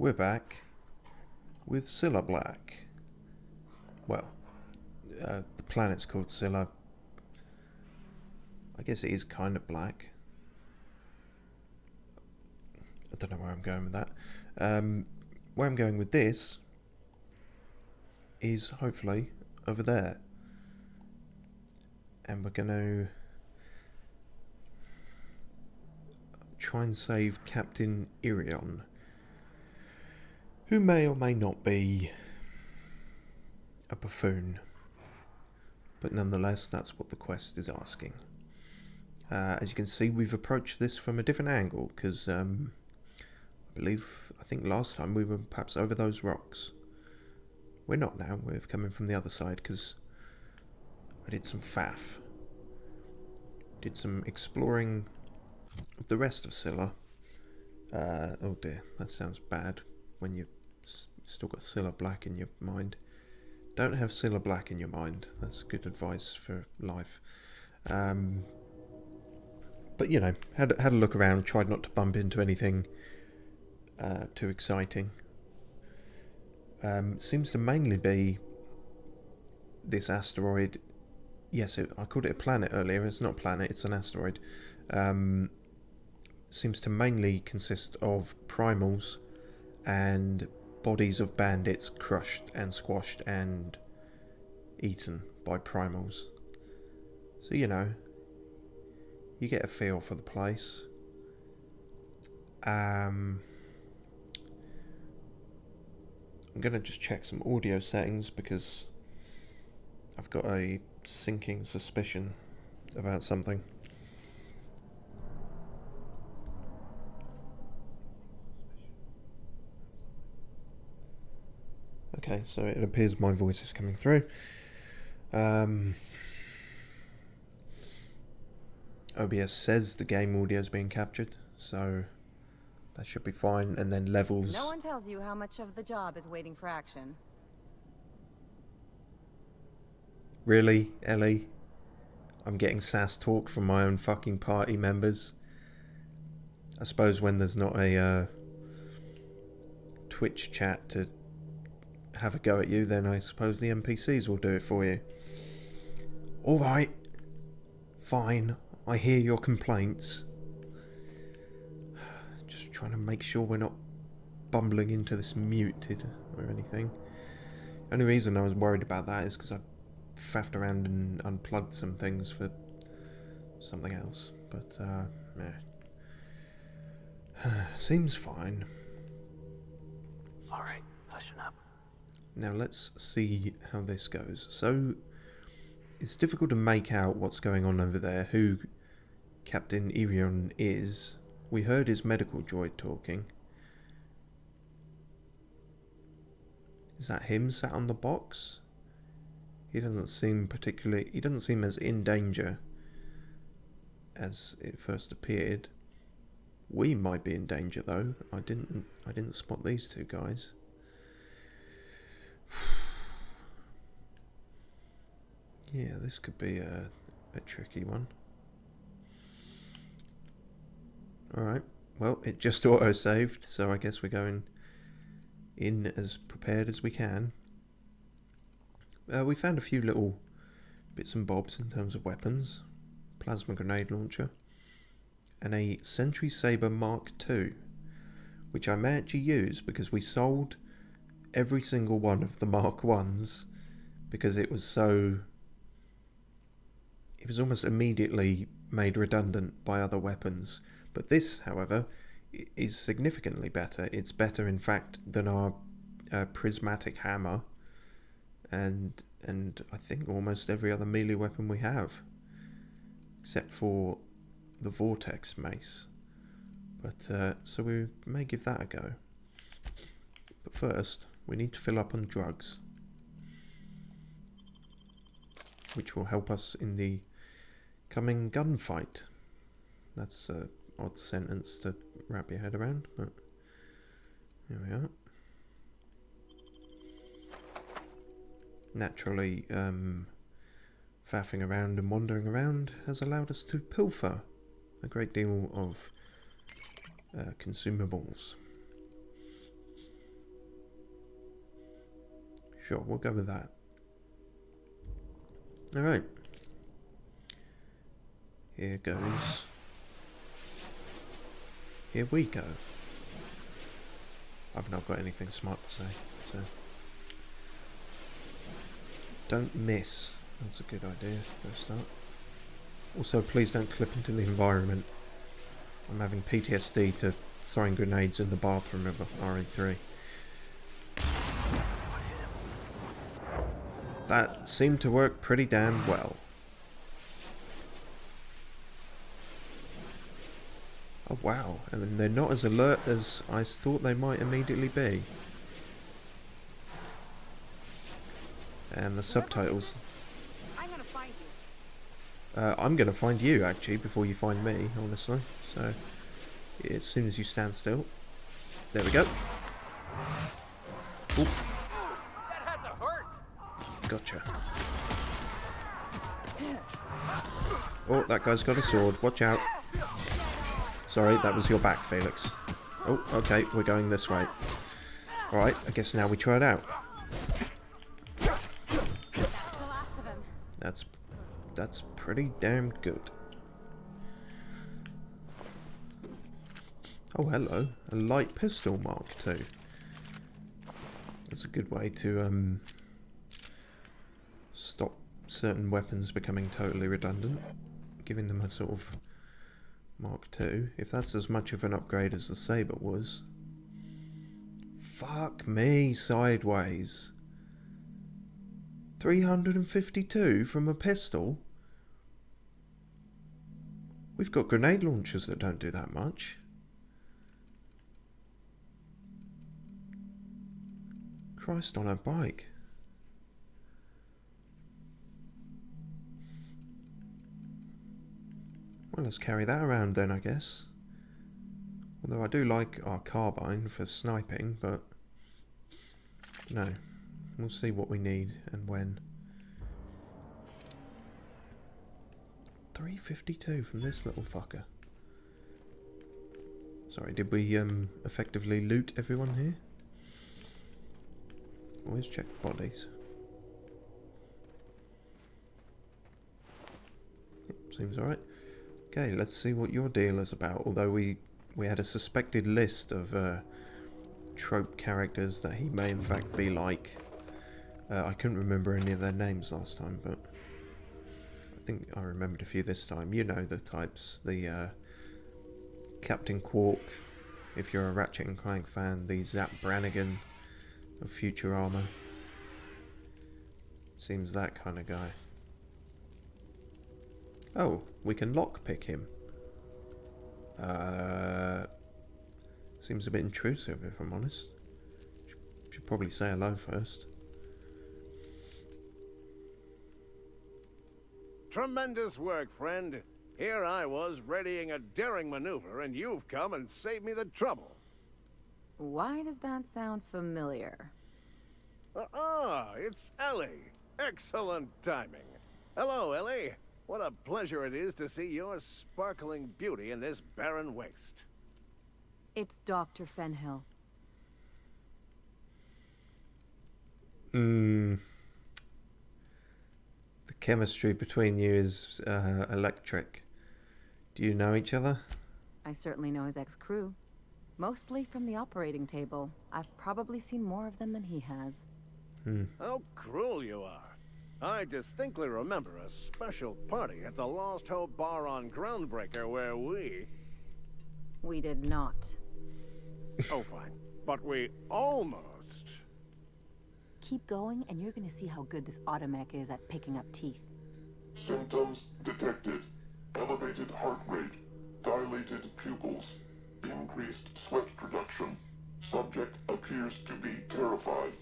We're back with Scylla Black. Well, the planet's called Scylla. I guess it is kind of black. I don't know where I'm going with that. Where I'm going with this is hopefully over there. And we're going to try and save Captain Irion, who may or may not be a buffoon. But nonetheless, that's what the quest is asking. As you can see, we've approached this from a different angle, because I think last time we were perhaps over those rocks. We're not now, we're coming from the other side, because I did some faff. Did some exploring of the rest of Scylla. Oh dear, that sounds bad when you've still got Scylla Black in your mind. Don't have Scylla Black in your mind. That's good advice for life. But you know, had a look around, tried not to bump into anything too exciting. Seems to mainly be this asteroid. Yes, I called it a planet earlier. It's not a planet, it's an asteroid. Seems to mainly consist of primals and bodies of bandits crushed and squashed and eaten by primals. So, you know, you get a feel for the place. I'm going to just check some audio settings because I've got a sinking suspicion about something. Okay, so it appears my voice is coming through. OBS says the game audio is being captured, so that should be fine. And then levels. No one tells you how much of the job is waiting for action. Really, Ellie? I'm getting sass talk from my own fucking party members. I suppose when there's not a Twitch chat to have a go at you, then I suppose the NPCs will do it for you. Alright. Fine. I hear your complaints. Just trying to make sure we're not bumbling into this muted or anything. The only reason I was worried about that is because I faffed around and unplugged some things for something else. But, seems fine. Alright, hushing up. Now let's see how this goes. So, it's difficult to make out what's going on over there, who Captain Irion is. We heard his medical droid talking. Is that him sat on the box? He doesn't seem as in danger as it first appeared. We might be in danger though. I didn't spot these two guys. Yeah, this could be a tricky one. Alright, well, it just auto-saved, so I guess we're going in as prepared as we can. We found a few little bits and bobs in terms of weapons. Plasma grenade launcher. And a Sentry Saber Mark II, which I may actually use because we sold every single one of the Mark 1s because it was almost immediately made redundant by other weapons. But this, however, is significantly better. It's better, in fact, than our prismatic hammer, and I think almost every other melee weapon we have, except for the vortex mace. But so we may give that a go. But first, we need to fill up on drugs, which will help us in the coming gunfight. That's an odd sentence to wrap your head around, but here we are. Naturally, faffing around and wandering around has allowed us to pilfer a great deal of consumables. Sure, we'll go with that. Alright. Here goes. Here we go. I've not got anything smart to say, so... Don't miss. That's a good idea for a start. Also, please don't clip into the environment. I'm having PTSD to throwing grenades in the bathroom of RE3. That seemed to work pretty damn well. Oh wow, and they're not as alert as I thought they might immediately be. And the subtitles... I'm gonna find you. I'm gonna find you, actually, before you find me, honestly. So, as soon as you stand still. There we go. Oop. That has to hurt. Gotcha. Oh, that guy's got a sword. Watch out. Sorry, that was your back, Felix. Oh, okay, we're going this way. Alright, I guess now we try it out. The last of him. That's pretty damn good. Oh, hello. A light pistol Mark II. That's a good way to stop certain weapons becoming totally redundant. Giving them a sort of Mark II. If that's as much of an upgrade as the saber was. Fuck me sideways. 352 from a pistol? We've got grenade launchers that don't do that much. Christ on a bike. Well, let's carry that around then, I guess. Although I do like our carbine for sniping, but... no. We'll see what we need and when. 352 from this little fucker. Sorry, did we effectively loot everyone here? Always check bodies. Yep, seems alright. Okay, let's see what your deal is about. Although we had a suspected list of trope characters that he may in fact be like. I couldn't remember any of their names last time, but I think I remembered a few this time. You know the types. The Captain Quark, if you're a Ratchet and Clank fan. The Zap Brannigan of Futurama. Seems that kind of guy. Oh, we can lockpick him. Seems a bit intrusive, if I'm honest. Should probably say hello first. Tremendous work, friend. Here I was readying a daring maneuver, and you've come and saved me the trouble. Why does that sound familiar? It's Ellie. Excellent timing. Hello, Ellie. What a pleasure it is to see your sparkling beauty in this barren waste. It's Dr. Fenhill. The chemistry between you is electric. Do you know each other? I certainly know his ex-crew. Mostly from the operating table. I've probably seen more of them than he has. How cruel you are. I distinctly remember a special party at the Lost Hope Bar on Groundbreaker where we... We did not. Oh, fine. But we almost... Keep going, and you're gonna see how good this automech is at picking up teeth. Symptoms detected. Elevated heart rate, dilated pupils, increased sweat production. Subject appears to be terrified.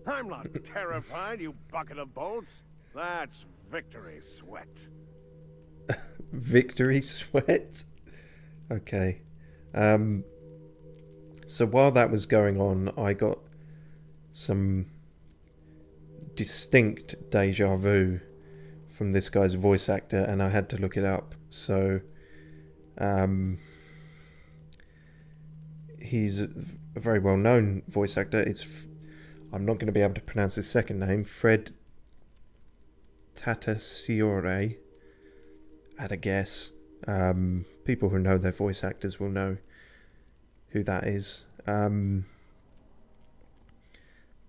I'm not terrified, you bucket of bolts. That's victory sweat. Victory sweat? Okay. So while that was going on, I got some distinct deja vu from this guy's voice actor, and I had to look it up. So he's a very well-known voice actor. I'm not going to be able to pronounce his second name. Fred Tatasciore, at a guess. People who know their voice actors will know who that is.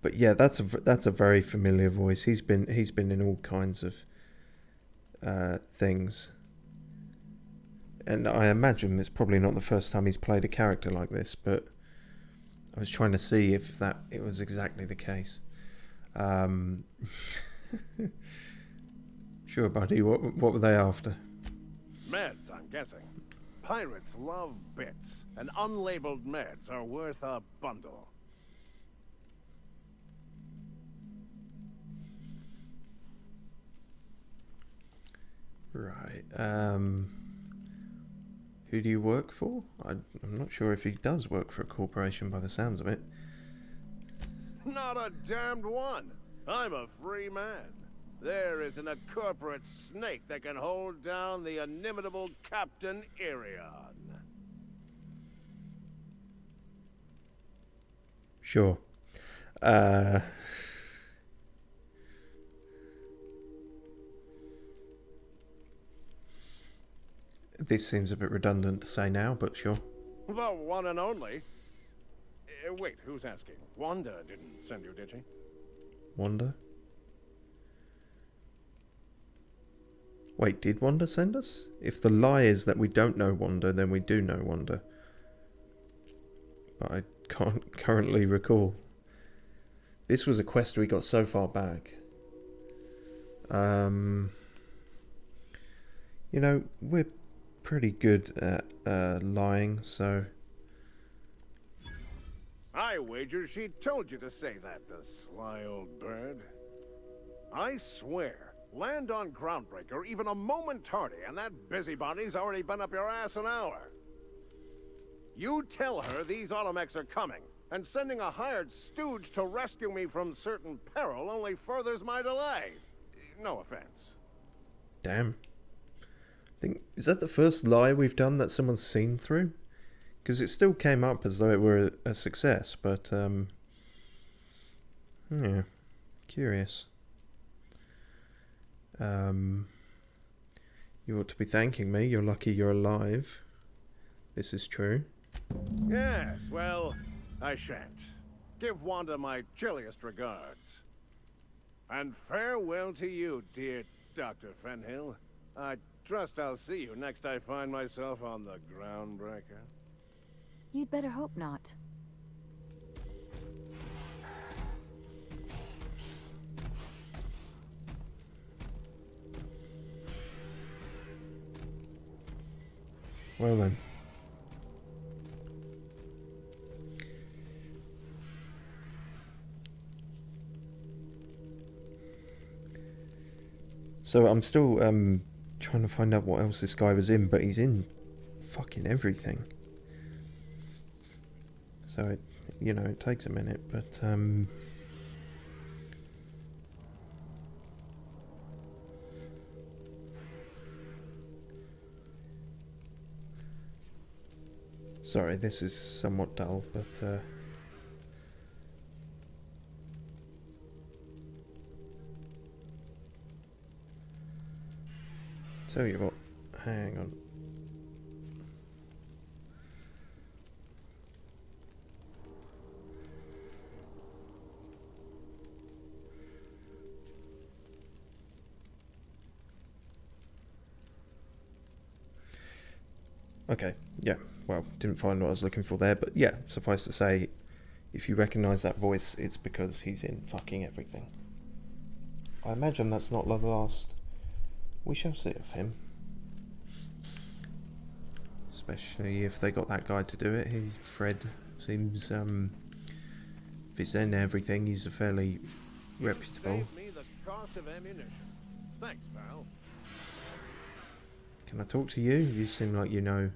But yeah, that's a very familiar voice. He's been in all kinds of things, and I imagine it's probably not the first time he's played a character like this. But I was trying to see if it was exactly the case. Sure, buddy. What were they after? Meds, I'm guessing. Pirates love bits, and unlabeled meds are worth a bundle. Right. Who do you work for? I'm not sure if he does work for a corporation by the sounds of it. Not a damned one. I'm a free man. There isn't a corporate snake that can hold down the inimitable Captain Irion. Sure. This seems a bit redundant to say now, but sure. The one and only. Wait, who's asking? Wanda didn't send you, did she? Wanda? Wait, did Wanda send us? If the lie is that we don't know Wanda, then we do know Wanda. But I can't currently recall. This was a quest we got so far back. You know, we're pretty good at lying, so... I wager she told you to say that, the sly old bird. I swear, land on Groundbreaker even a moment tardy, and that busybody's already been up your ass an hour. You tell her these automechs are coming, and sending a hired stooge to rescue me from certain peril only furthers my delay. No offense. Damn. Is that the first lie we've done that someone's seen through? Because it still came up as though it were a success, but, yeah, curious. You ought to be thanking me. You're lucky you're alive. This is true. Yes, well, I shan't. Give Wanda my chilliest regards. And farewell to you, dear Dr. Fenhill. I trust I'll see you next I find myself on the Groundbreaker. You'd better hope not. Well then. So I'm still trying to find out what else this guy was in, but he's in fucking everything. So it, you know, it takes a minute, but sorry, this is somewhat dull, but tell you what, hang on. Okay, yeah, well, didn't find what I was looking for there, but yeah, suffice to say, if you recognise that voice, it's because he's in fucking everything. I imagine that's not the last we shall see of him. Especially if they got that guy to do it. Fred seems, if he's in everything, he's a fairly reputable. Save me the cost of ammunition. Thanks, pal. Can I talk to you? You seem like you know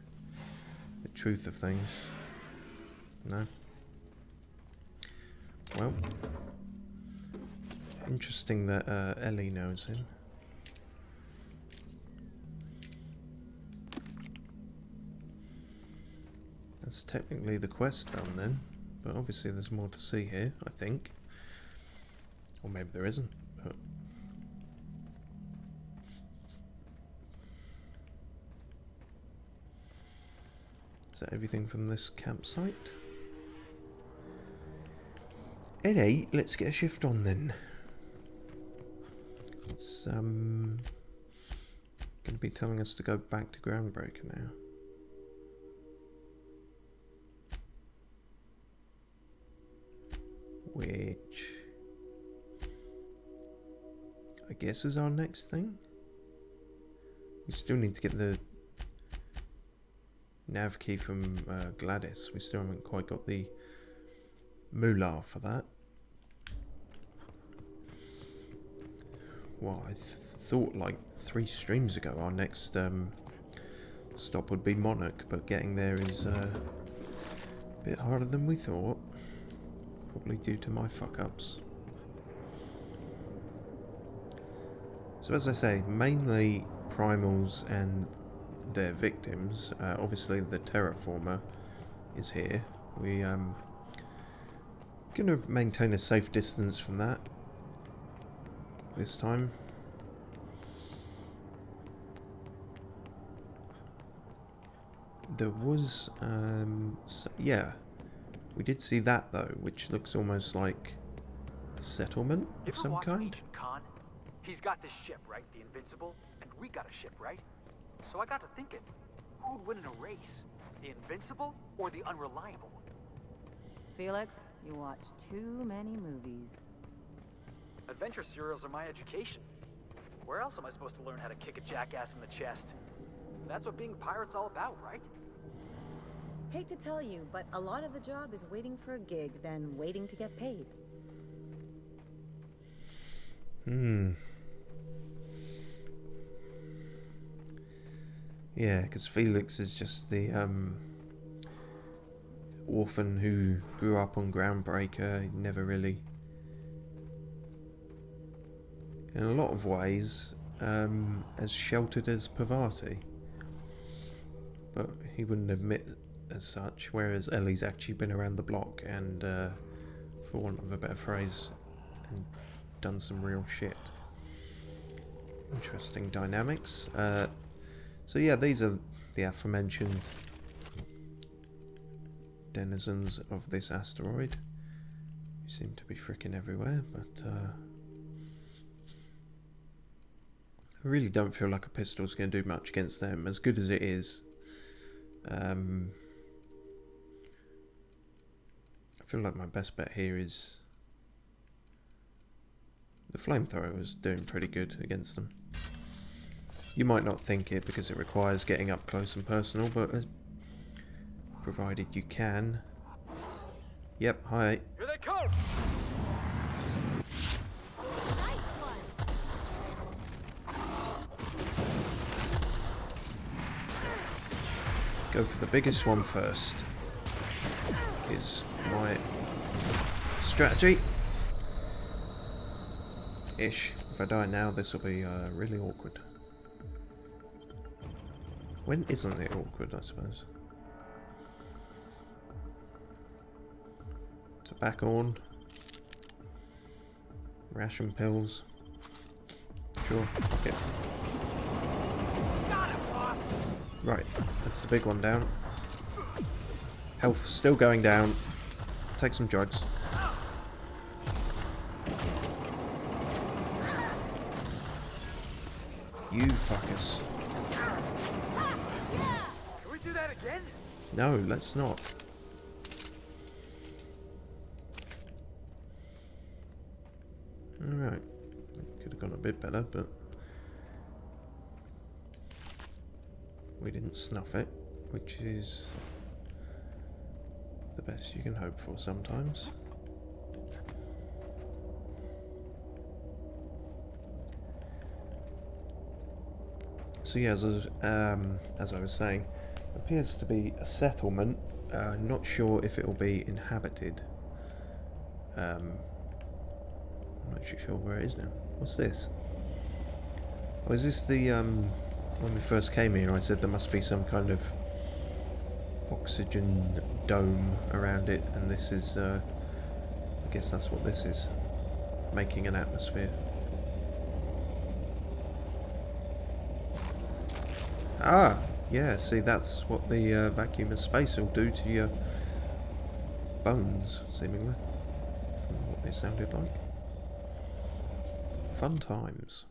the truth of things. No? Well, interesting that Ellie knows him. That's technically the quest done then, but obviously there's more to see here, I think. Or maybe there isn't. But is that everything from this campsite? At 8, let's get a shift on then. It's going to be telling us to go back to Groundbreaker now. Which I guess is our next thing. We still need to get the nav key from Gladys. We still haven't quite got the moolah for that. Well, I thought like 3 streams ago our next stop would be Monarch, but getting there is a bit harder than we thought. Probably due to my fuck-ups. So as I say, mainly primals and their victims. Obviously the terraformer is here. We gonna maintain a safe distance from that this time. There was yeah, we did see that though, which looks almost like a settlement of some kind. Khan? He's got this ship, right? The Invincible, and we got a ship, right? So I got to thinking, who'd win in a race? The Invincible or the Unreliable? Felix, you watch too many movies. Adventure serials are my education. Where else am I supposed to learn how to kick a jackass in the chest? That's what being a pirate's all about, right? Hate to tell you, but a lot of the job is waiting for a gig, then waiting to get paid. Yeah, because Felix is just the orphan who grew up on Groundbreaker. He never really, in a lot of ways, as sheltered as Pavati. But he wouldn't admit as such, whereas Ellie's actually been around the block and, for want of a better phrase, and done some real shit. Interesting dynamics. So yeah, these are the aforementioned denizens of this asteroid. They seem to be fricking everywhere, but I really don't feel like a pistol's going to do much against them, as good as it is. I feel like my best bet here is the flamethrower was doing pretty good against them. You might not think it because it requires getting up close and personal, but provided you can. Yep, hi. Here they come! Go for the biggest one first, is my strategy. Ish. If I die now, this will be really awkward. When isn't it awkward, I suppose? So back on. Ration pills. Sure, fuck it. Right, that's the big one down. Health still going down. Take some drugs. You fuckers. Can we do that again? No, let's not. Alright. Could have gone a bit better, but we didn't snuff it, which is the best you can hope for sometimes. So yeah, as I was saying, appears to be a settlement. Not sure if it will be inhabited. I'm not actually sure where it is now. What's this? Oh, is this the when we first came here I said there must be some kind of oxygen dome around it, and this is I guess that's what this is. making an atmosphere. Ah, yeah, see, that's what the vacuum of space will do to your bones, seemingly, from what they sounded like. Fun times.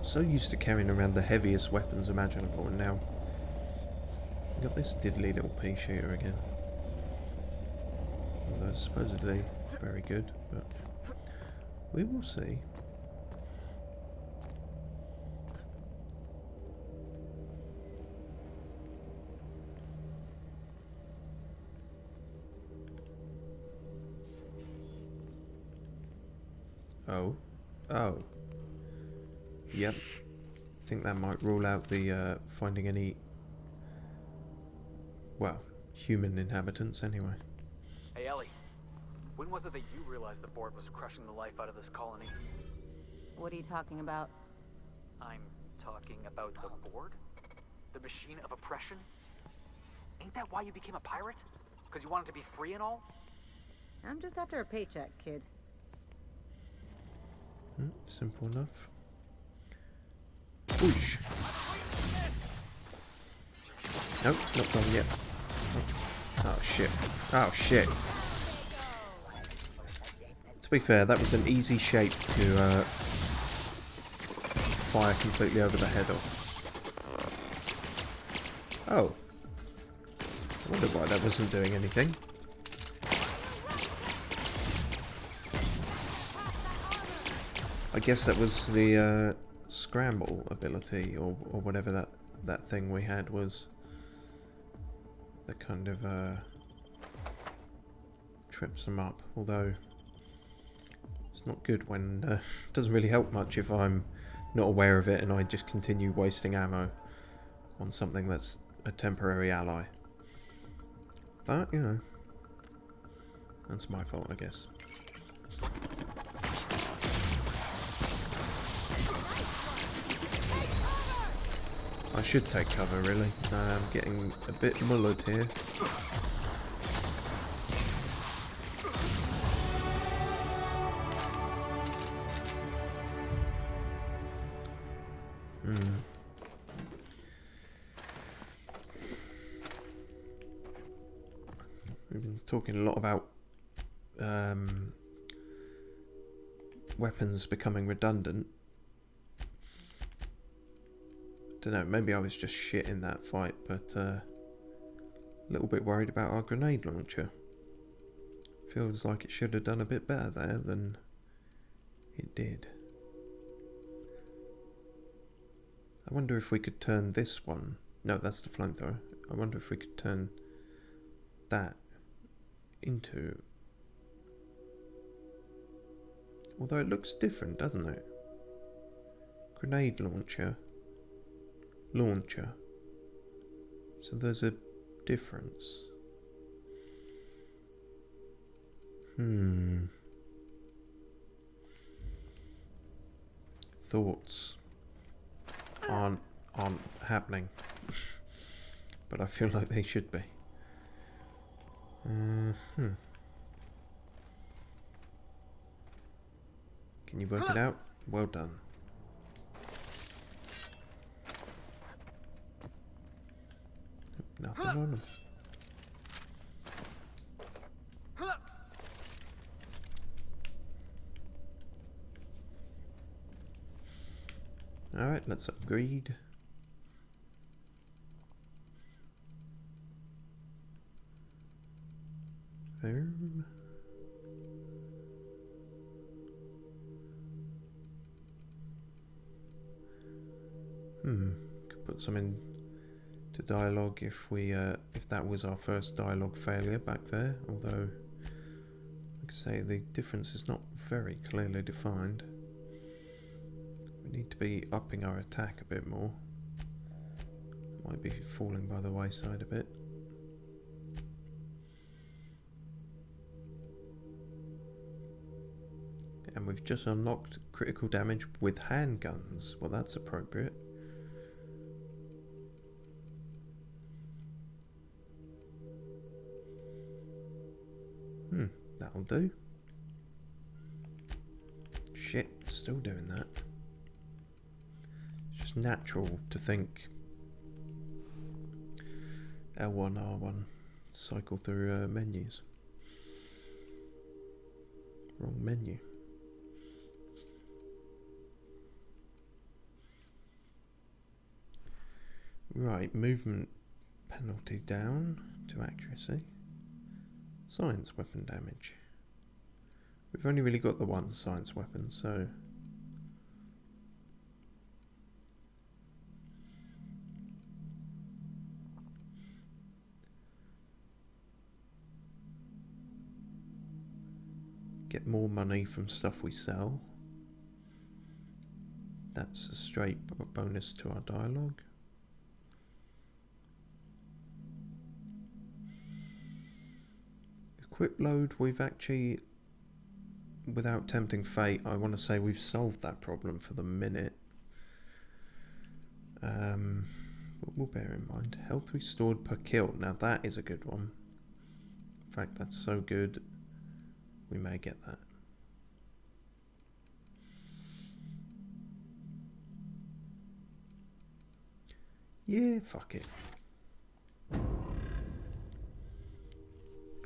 So used to carrying around the heaviest weapons imaginable, and now we got this diddly little pea shooter again. Although supposedly very good, but we will see. Oh. Oh. Yep. I think that might rule out the finding any, well, human inhabitants anyway. Hey, Ellie. When was it that you realized the board was crushing the life out of this colony? What are you talking about? I'm talking about the board? The machine of oppression? Ain't that why you became a pirate? Because you wanted to be free and all? I'm just after a paycheck, kid. Simple enough. Whoosh. Nope, not done yet. Oh shit. Oh shit. To be fair, that was an easy shape to fire completely over the head of. Oh. I wonder why that wasn't doing anything. I guess that was the scramble ability, or whatever that thing we had was. That kind of trips them up. Although it's not good when it doesn't really help much if I'm not aware of it and I just continue wasting ammo on something that's a temporary ally. But you know, that's my fault, I guess. I should take cover, really. I'm getting a bit mullered here. We've been talking a lot about weapons becoming redundant. Don't know, maybe I was just shit in that fight, but a little bit worried about our grenade launcher. Feels like it should have done a bit better there than it did. I wonder if we could turn this one... No, that's the flamethrower. I wonder if we could turn that into... Although it looks different, doesn't it? Grenade launcher. Launcher. So there's a difference. Thoughts aren't happening. But I feel like they should be. Can you work it out? Well done. Nothing on them. Alright, let's upgrade. Could put some in to dialogue if we if that was our first dialogue failure back there, although like I say, the difference is not very clearly defined. We need to be upping our attack a bit more. Might be falling by the wayside a bit. we've just unlocked critical damage with handguns. Well, that's appropriate. That'll do. Shit, still doing that. It's just natural to think L1, R1, cycle through menus. Wrong menu. Right, movement penalty down to accuracy. Science weapon damage. We've only really got the one science weapon, so get more money from stuff we sell. That's a straight bonus to our dialogue. Equip load, we've actually, without tempting fate, I want to say we've solved that problem for the minute. But we'll bear in mind. Health restored per kill. Now that is a good one. In fact, that's so good, we may get that. Yeah, fuck it.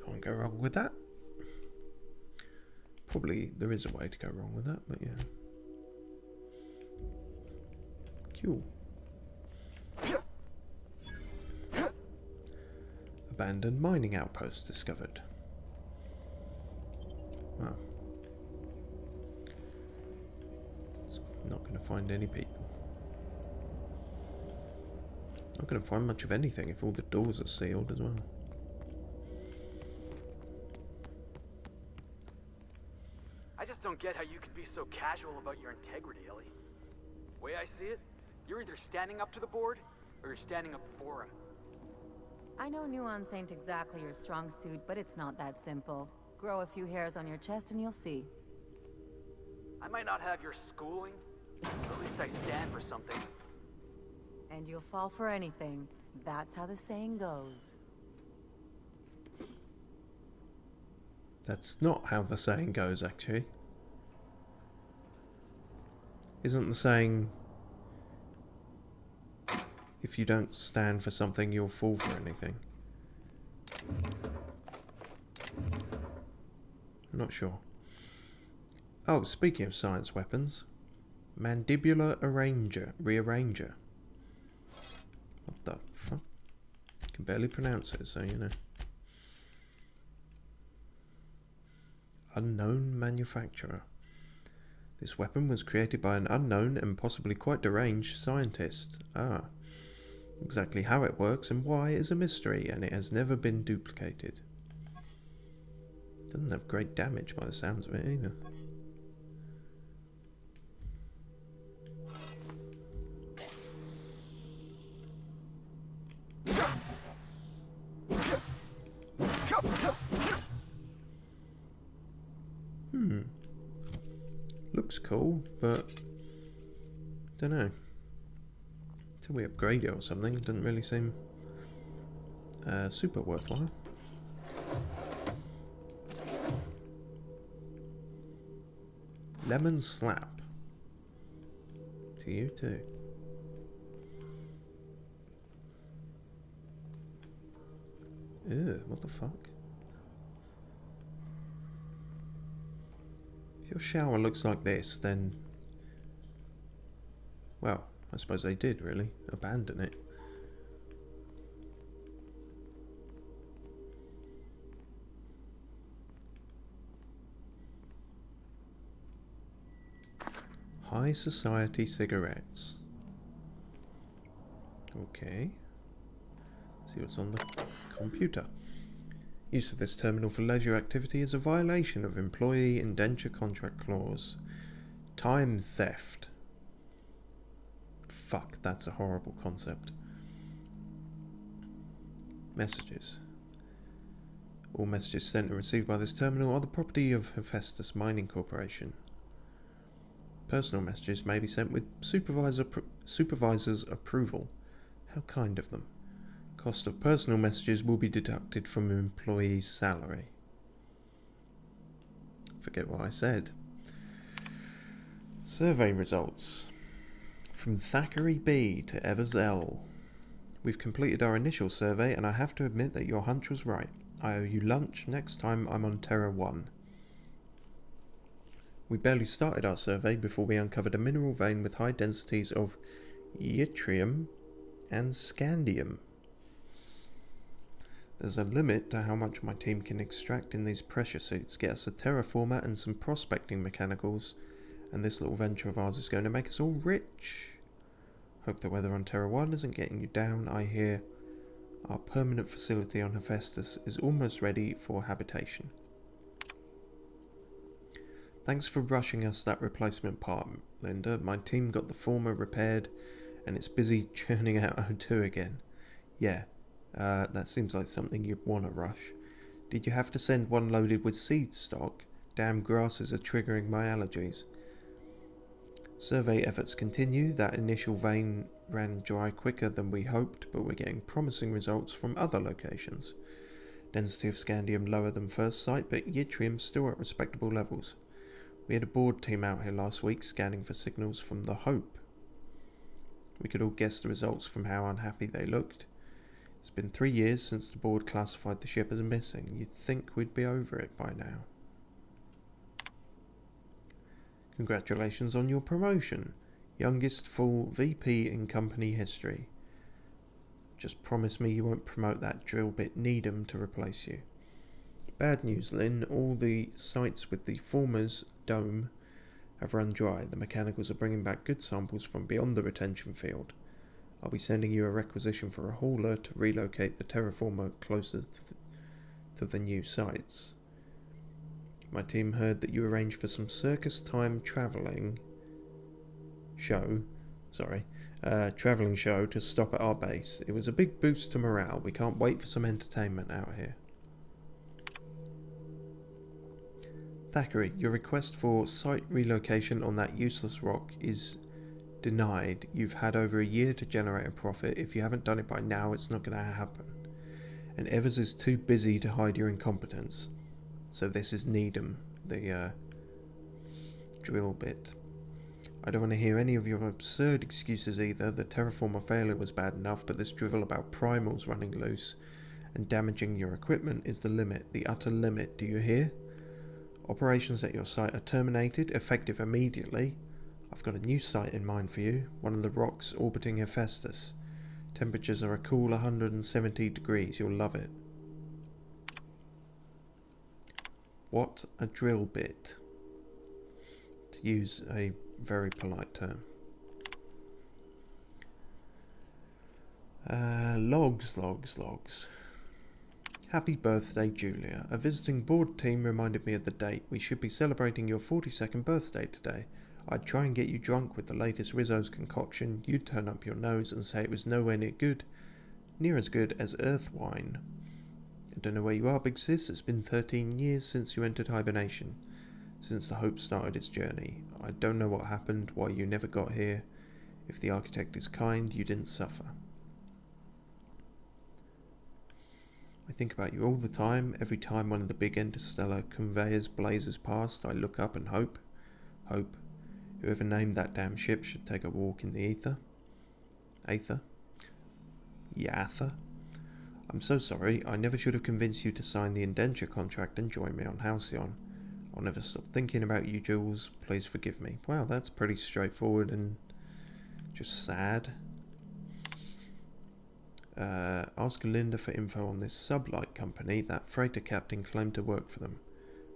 Can't go wrong with that. Probably there is a way to go wrong with that, but yeah. Cool. Abandoned mining outpost discovered. Wow. Not going to find any people. Not going to find much of anything if all the doors are sealed as well. I just don't get how you can be so casual about your integrity, Ellie. The way I see it, you're either standing up to the board, or you're standing up for him. I know nuance ain't exactly your strong suit, but it's not that simple. Grow a few hairs on your chest and you'll see. I might not have your schooling, but at least I stand for something. And you'll fall for anything. That's how the saying goes. That's not how the saying goes, actually. Isn't the saying, if you don't stand for something, you'll fall for anything? I'm not sure. Oh, speaking of science weapons, mandibular rearranger. What the fuck? Can barely pronounce it, so you know. Unknown manufacturer. This weapon was created by an unknown and possibly quite deranged scientist. Ah. Exactly how it works and why is a mystery, and it has never been duplicated. Doesn't have great damage by the sounds of it either. Looks cool, but don't know. Until we upgrade it or something, it doesn't really seem super worthwhile. Lemon slap. To you too. Ew, what the fuck? If your shower looks like this, then... well, I suppose they did, really. Abandon it. High society cigarettes. Okay. See what's on the computer. Use of this terminal for leisure activity is a violation of employee indenture contract clause. Time theft. Fuck, that's a horrible concept. Messages. All messages sent and received by this terminal are the property of Hephaestus Mining Corporation. Personal messages may be sent with supervisor's approval. How kind of them. Cost of personal messages will be deducted from an employee's salary. Forget what I said. Survey results. From Thackeray B to Evers L. We've completed our initial survey and I have to admit that your hunch was right. I owe you lunch next time I'm on Terra 1. We barely started our survey before we uncovered a mineral vein with high densities of yttrium and scandium. There's a limit to how much my team can extract in these pressure suits. Get us a terraformer and some prospecting mechanicals, and this little venture of ours is going to make us all rich. Hope the weather on Terra 1 isn't getting you down. I hear our permanent facility on Hephaestus is almost ready for habitation. Thanks for rushing us that replacement part, Linda. My team got the former repaired and it's busy churning out O2 again. Yeah, that seems like something you'd want to rush. Did you have to send one loaded with seed stock? Damn grasses are triggering my allergies. Survey efforts continue. That initial vein ran dry quicker than we hoped, but we're getting promising results from other locations. Density of scandium lower than first sight, but yttrium still at respectable levels. We had a board team out here last week scanning for signals from the Hope. We could all guess the results from how unhappy they looked. It's been 3 years since the board classified the ship as missing. You'd think we'd be over it by now. Congratulations on your promotion. Youngest full VP in company history. Just promise me you won't promote that drill bit Needham to replace you. Bad news, Lynn. All the sites with the former's dome have run dry. The mechanicals are bringing back good samples from beyond the retention field. I'll be sending you a requisition for a hauler to relocate the terraformer closer to the new sites. My team heard that you arranged for some circus time travelling show to stop at our base. It was a big boost to morale. We can't wait for some entertainment out here. Thackeray, your request for site relocation on that useless rock is denied. You've had over a year to generate a profit. If you haven't done it by now, it's not going to happen. And Evers is too busy to hide your incompetence. So this is Needham, the drill bit. I don't want to hear any of your absurd excuses either. The terraformer failure was bad enough, but this drivel about primals running loose and damaging your equipment is the limit, the utter limit. Do you hear? Operations at your site are terminated, effective immediately. I've got a new site in mind for you, one of the rocks orbiting Hephaestus. Temperatures are a cool 170 degrees, you'll love it. What a drill bit, to use a very polite term. Logs. Happy birthday, Julia. A visiting board team reminded me of the date. We should be celebrating your 42nd birthday today. I'd try and get you drunk with the latest Rizzo's concoction. You'd turn up your nose and say it was nowhere near as good as Earth wine. I don't know where you are, big sis. It's been 13 years since you entered hibernation. Since the Hope started its journey. I don't know what happened, why you never got here. If the architect is kind, you didn't suffer. I think about you all the time. Every time one of the big interstellar conveyors blazes past, I look up and hope. Whoever named that damn ship should take a walk in the ether. Aether? Yather? I'm so sorry. I never should have convinced you to sign the indenture contract and join me on Halcyon. I'll never stop thinking about you, Jules. Please forgive me. Wow, that's pretty straightforward and just sad. Ask Linda for info on this sublight company. That freighter captain claimed to work for them.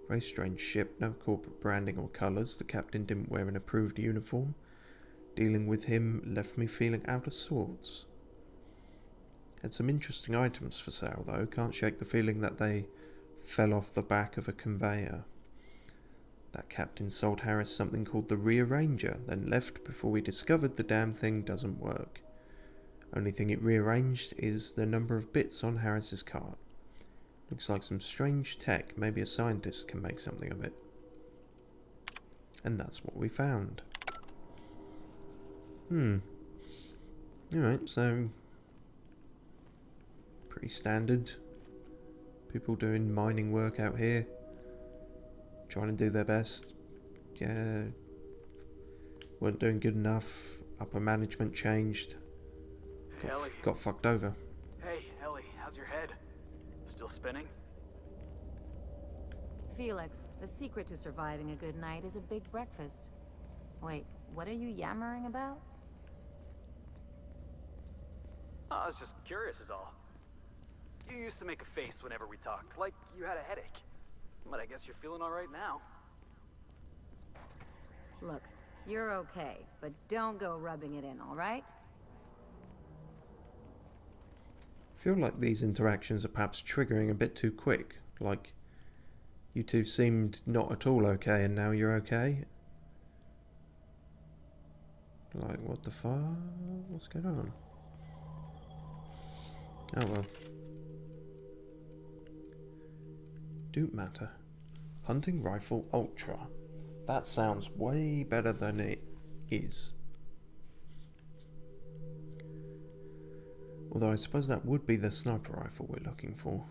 Very strange ship, no corporate branding or colours. The captain didn't wear an approved uniform. Dealing with him left me feeling out of sorts. Had some interesting items for sale though. Can't shake the feeling that they fell off the back of a conveyor. That captain sold Harris something called the Rearranger, then left before we discovered the damn thing doesn't work. Only thing it rearranged is the number of bits on Harris's cart. Looks like some strange tech. Maybe a scientist can make something of it. And that's what we found. Alright, so pretty standard. People doing mining work out here, trying to do their best. Yeah, weren't doing good enough. Upper management changed. Ellie. Got fucked over. Hey, Ellie, how's your head? Still spinning? Felix, the secret to surviving a good night is a big breakfast. Wait, what are you yammering about? I was just curious is all. You used to make a face whenever we talked, like you had a headache. But I guess you're feeling alright now. Look, you're okay, but don't go rubbing it in, all right? I feel like these interactions are perhaps triggering a bit too quick. Like, you two seemed not at all okay and now you're okay. Like, what the fuck? What's going on? Oh well. Don't matter. Hunting rifle ultra. That sounds way better than it is. Although I suppose that would be the sniper rifle we're looking for.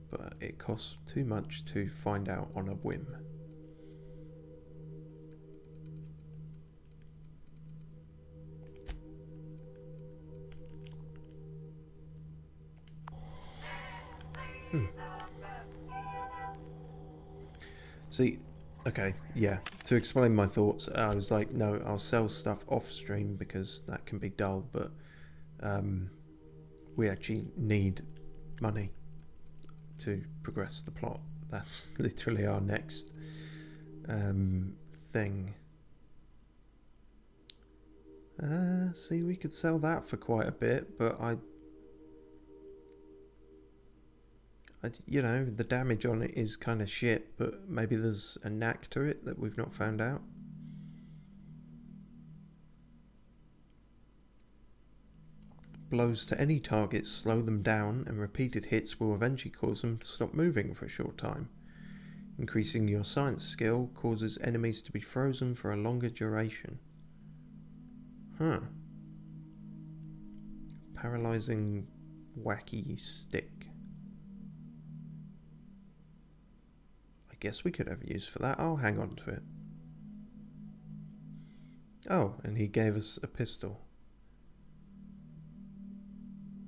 But it costs too much to find out on a whim. See, okay, yeah, to explain my thoughts, I was like, no, I'll sell stuff off stream because that can be dull, but we actually need money to progress the plot. That's literally our next thing. See, we could sell that for quite a bit, but you know, the damage on it is kind of shit, but maybe there's a knack to it that we've not found out. Blows to any targets slow them down, and repeated hits will eventually cause them to stop moving for a short time. Increasing your science skill causes enemies to be frozen for a longer duration. Huh. Paralyzing wacky stick. Guess we could have use for that. I'll hang on to it. Oh, and he gave us a pistol.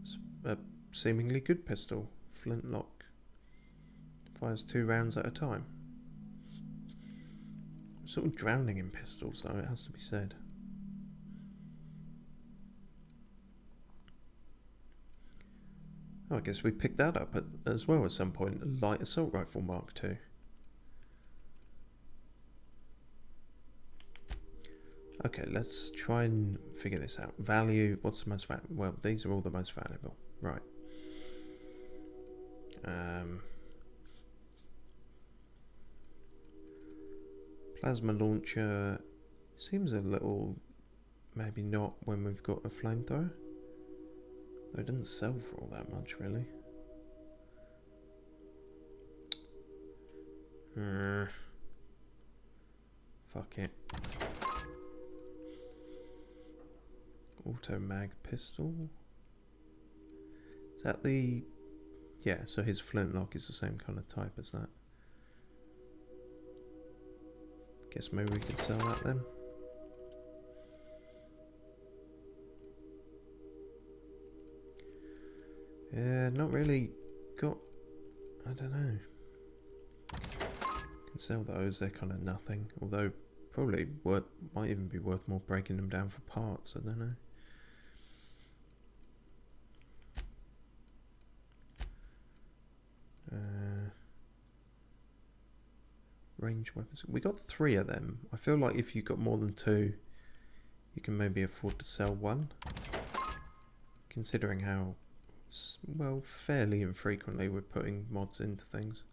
It's a seemingly good pistol. Flintlock. Fires 2 rounds at a time. I'm sort of drowning in pistols though, it has to be said. Oh, I guess we picked that up as well at some point. A light assault rifle Mark II. Okay, let's try and figure this out. Value, what's the most valuable? Well, these are all the most valuable. Right. Plasma launcher seems a little, maybe not when we've got a flamethrower. Though it doesn't sell for all that much, really. Fuck it. Auto mag pistol. Is that the... Yeah, so his flintlock is the same kind of type as that. Guess maybe we can sell that then. Yeah, not really got... I don't know. Can sell those, they're kind of nothing. Although, probably might even be worth more breaking them down for parts, I don't know. Range weapons. We got 3 of them. I feel like if you got more than 2, you can maybe afford to sell 1. Considering how, well, fairly infrequently we're putting mods into things.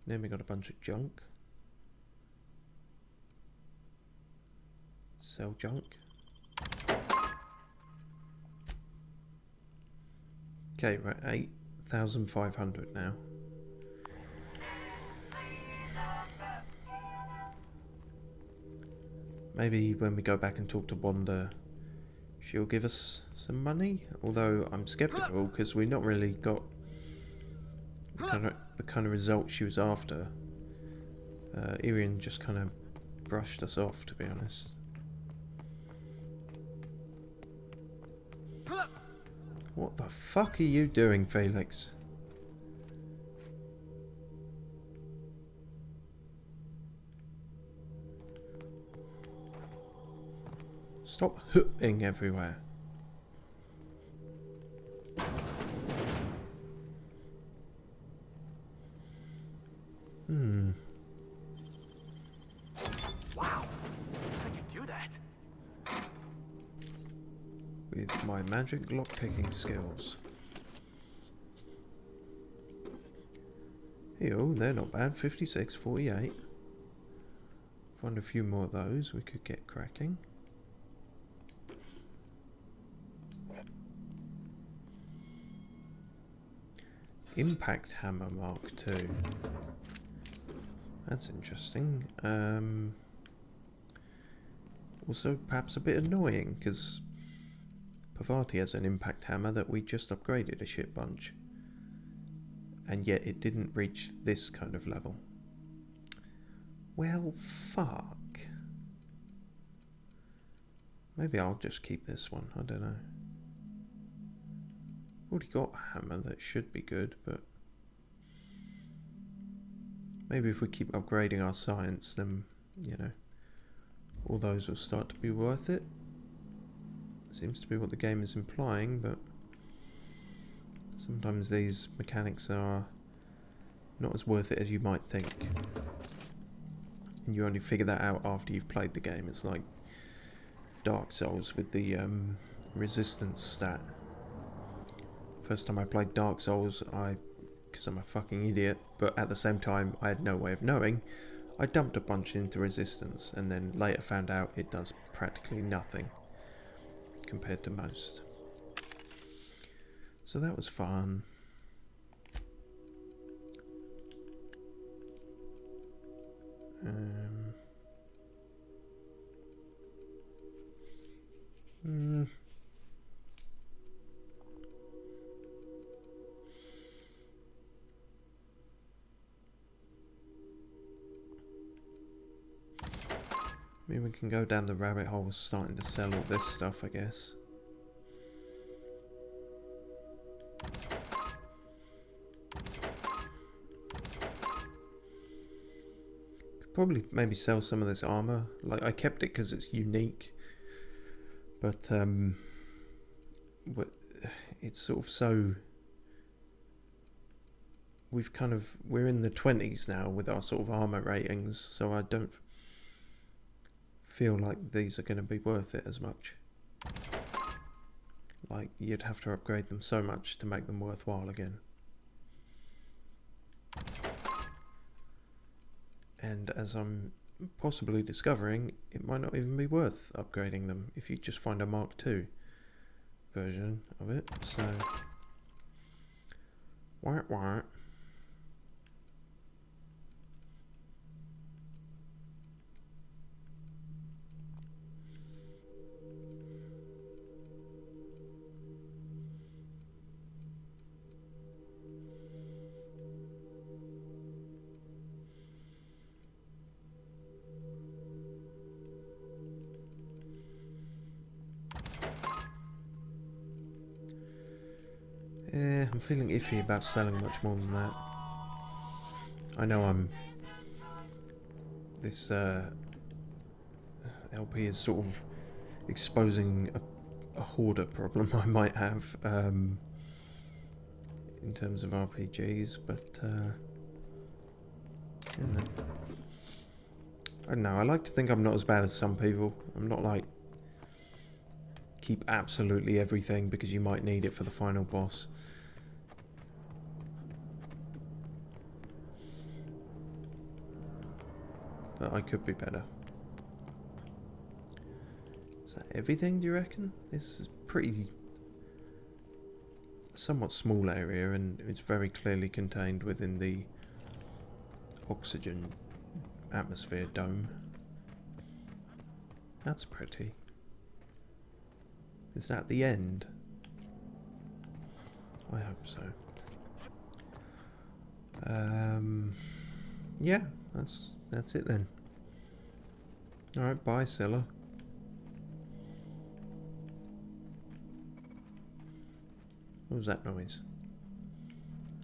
Then we got a bunch of junk. Sell junk. Okay, we're at 8,500 now. Maybe when we go back and talk to Wanda, she'll give us some money. Although I'm skeptical because we've not really got the kind of result she was after. Irian just kind of brushed us off, to be honest. What the fuck are you doing, Felix? Stop hooting everywhere. Wow, how'd you do that? With my magic lockpicking skills. Hey, oh, they're not bad. 56, 48. Find a few more of those, we could get cracking. Impact Hammer Mark II. That's interesting. Also, perhaps a bit annoying, because Parvati has an impact hammer that we just upgraded a shit bunch. And yet it didn't reach this kind of level. Well, fuck. Maybe I'll just keep this one, I don't know. Already got a hammer that should be good, but maybe if we keep upgrading our science, then, you know, all those will start to be worth it. Seems to be what the game is implying, but sometimes these mechanics are not as worth it as you might think. And you only figure that out after you've played the game. It's like Dark Souls with the resistance stat. First time I played Dark Souls, because I'm a fucking idiot, but at the same time I had no way of knowing, I dumped a bunch into resistance and then later found out it does practically nothing compared to most. So that was fun. Maybe we can go down the rabbit hole starting to sell all this stuff, I guess. Could probably maybe sell some of this armor. Like, I kept it because it's unique. But it's sort of so... we're in the 20s now with our sort of armor ratings, so I don't feel like these are going to be worth it as much. Like, you'd have to upgrade them so much to make them worthwhile again. And as I'm possibly discovering, it might not even be worth upgrading them if you just find a Mark II version of it. So, wah. Yeah, I'm feeling iffy about selling much more than that. I know this LP is sort of exposing a hoarder problem I might have in terms of RPGs, but you know. I don't know, I like to think I'm not as bad as some people. I'm not like keep absolutely everything because you might need it for the final boss. But I could be better. Is that everything, do you reckon? This is pretty... somewhat small area, and it's very clearly contained within the oxygen atmosphere dome. That's pretty. Is that the end? I hope so. Yeah, that's it then. Alright, bye Scylla. What was that noise?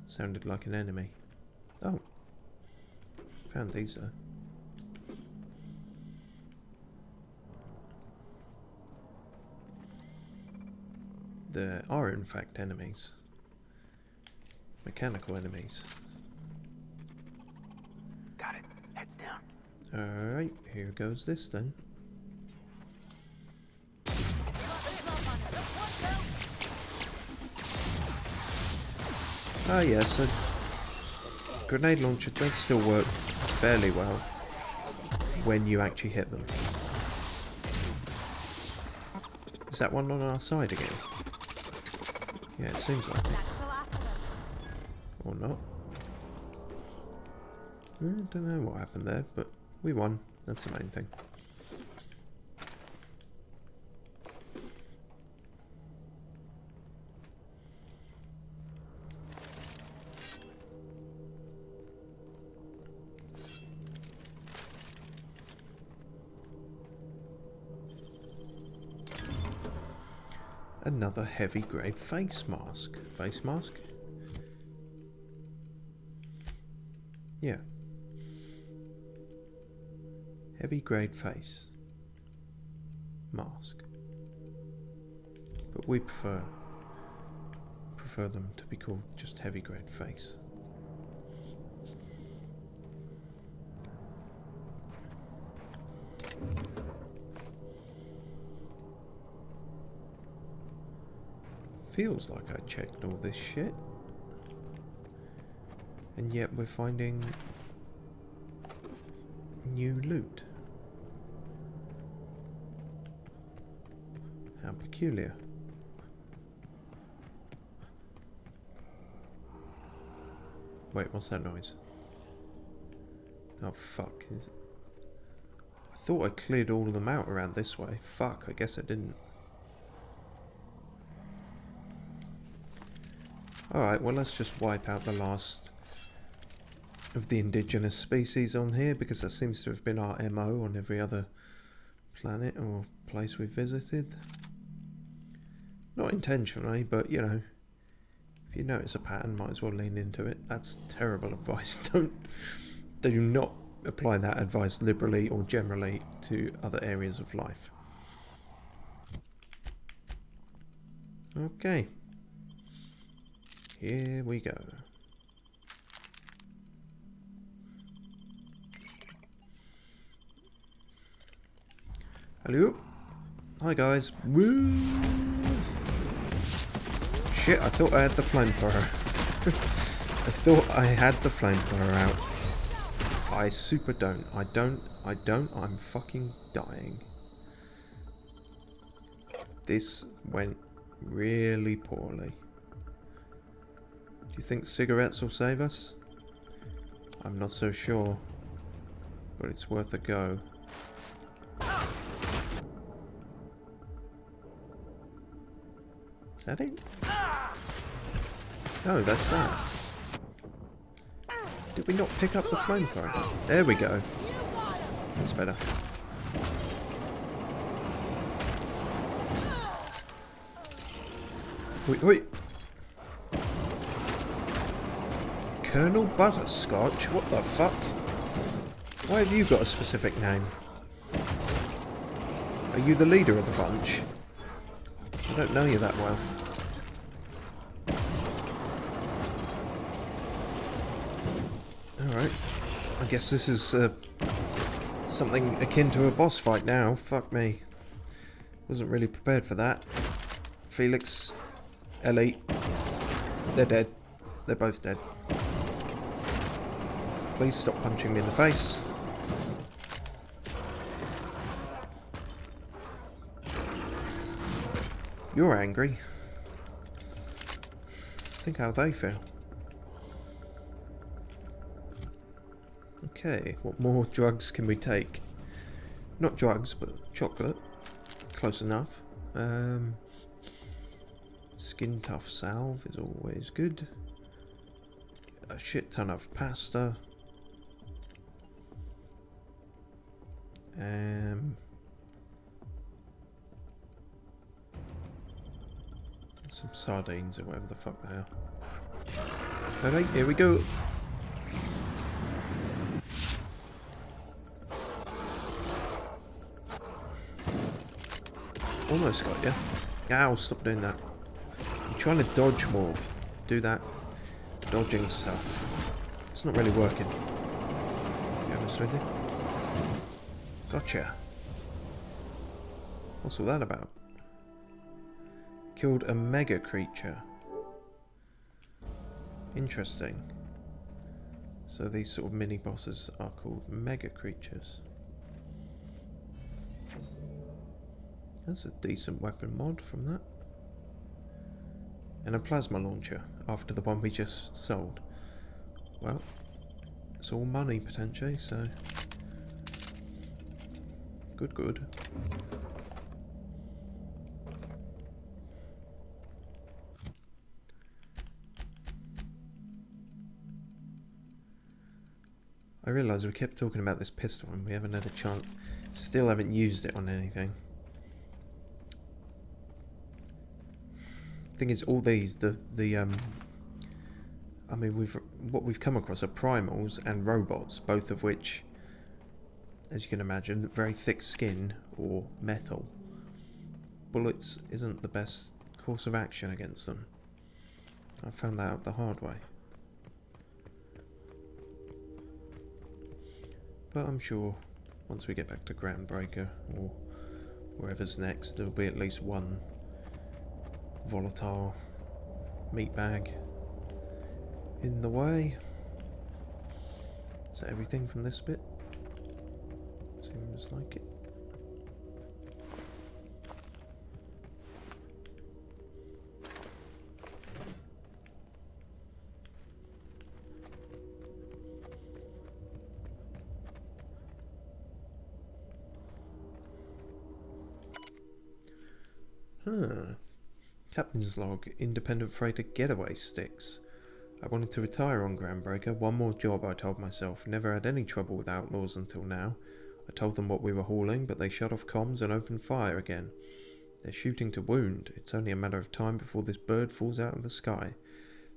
Sounded like an enemy. Oh. Found these though. There are in fact enemies. Mechanical enemies. Got it. Heads down. Alright, here goes this then. Ah yes, a grenade launcher does still work fairly well when you actually hit them. Is that one on our side again? Yeah, it seems like it. Or not. I don't know what happened there, but we won. That's the main thing. Another heavy grade face mask. Face mask? Yeah. Heavy grade face mask. But we prefer them to be called just heavy grade face. Feels like I checked all this shit. And yet we're finding new loot. How peculiar. Wait, what's that noise? Oh fuck. I thought I cleared all of them out around this way. Fuck, I guess I didn't. Alright, well let's just wipe out the last of the indigenous species on here, because that seems to have been our MO on every other planet or place we've visited. Not intentionally, but you know, if you notice a pattern, might as well lean into it. That's terrible advice. Do not apply that advice liberally or generally to other areas of life. Okay. Here we go. Hello. Hi guys. Woo! Shit, I thought I had the flamethrower. I thought I had the flamethrower out. I super don't. I don't. I'm fucking dying. This went really poorly. Do you think cigarettes will save us? I'm not so sure, but it's worth a go. Is that it? No, that's that. Did we not pick up the flamethrower? There we go. That's better. Wait, wait. Colonel Butterscotch? What the fuck? Why have you got a specific name? Are you the leader of the bunch? I don't know you that well. Alright. I guess this is something akin to a boss fight now. Fuck me. Wasn't really prepared for that. Felix, Ellie, they're dead. They're both dead. Please stop punching me in the face. You're angry. Think how they feel. Okay, what more drugs can we take? Not drugs, but chocolate. Close enough. Skin tough salve is always good. A shit ton of pasta. Some sardines or whatever the fuck they are. Alright, here we go. Almost got you. Ow, stop doing that. I'm trying to dodge more. Do that. Dodging stuff. It's not really working. To be honest with you. Gotcha. What's all that about? Killed a mega creature. Interesting. So these sort of mini bosses are called mega creatures. That's a decent weapon mod from that. And a plasma launcher after the one we just sold. Well, it's all money potentially, so good, good. I realise we kept talking about this pistol and we haven't had a chance. Still haven't used it on anything. Thing is, all these, I mean, what we've come across are primals and robots, both of which, as you can imagine, very thick skin or metal. Bullets isn't the best course of action against them. I found that out the hard way. But I'm sure once we get back to Groundbreaker or wherever's next, there'll be at least one volatile meat bag in the way. Is that everything from this bit? Seems like it. Huh. Captain's log, independent freighter getaway sticks. I wanted to retire on Groundbreaker. One more job, I told myself. Never had any trouble with outlaws until now. I told them what we were hauling, but they shut off comms and opened fire again. They're shooting to wound. It's only a matter of time before this bird falls out of the sky.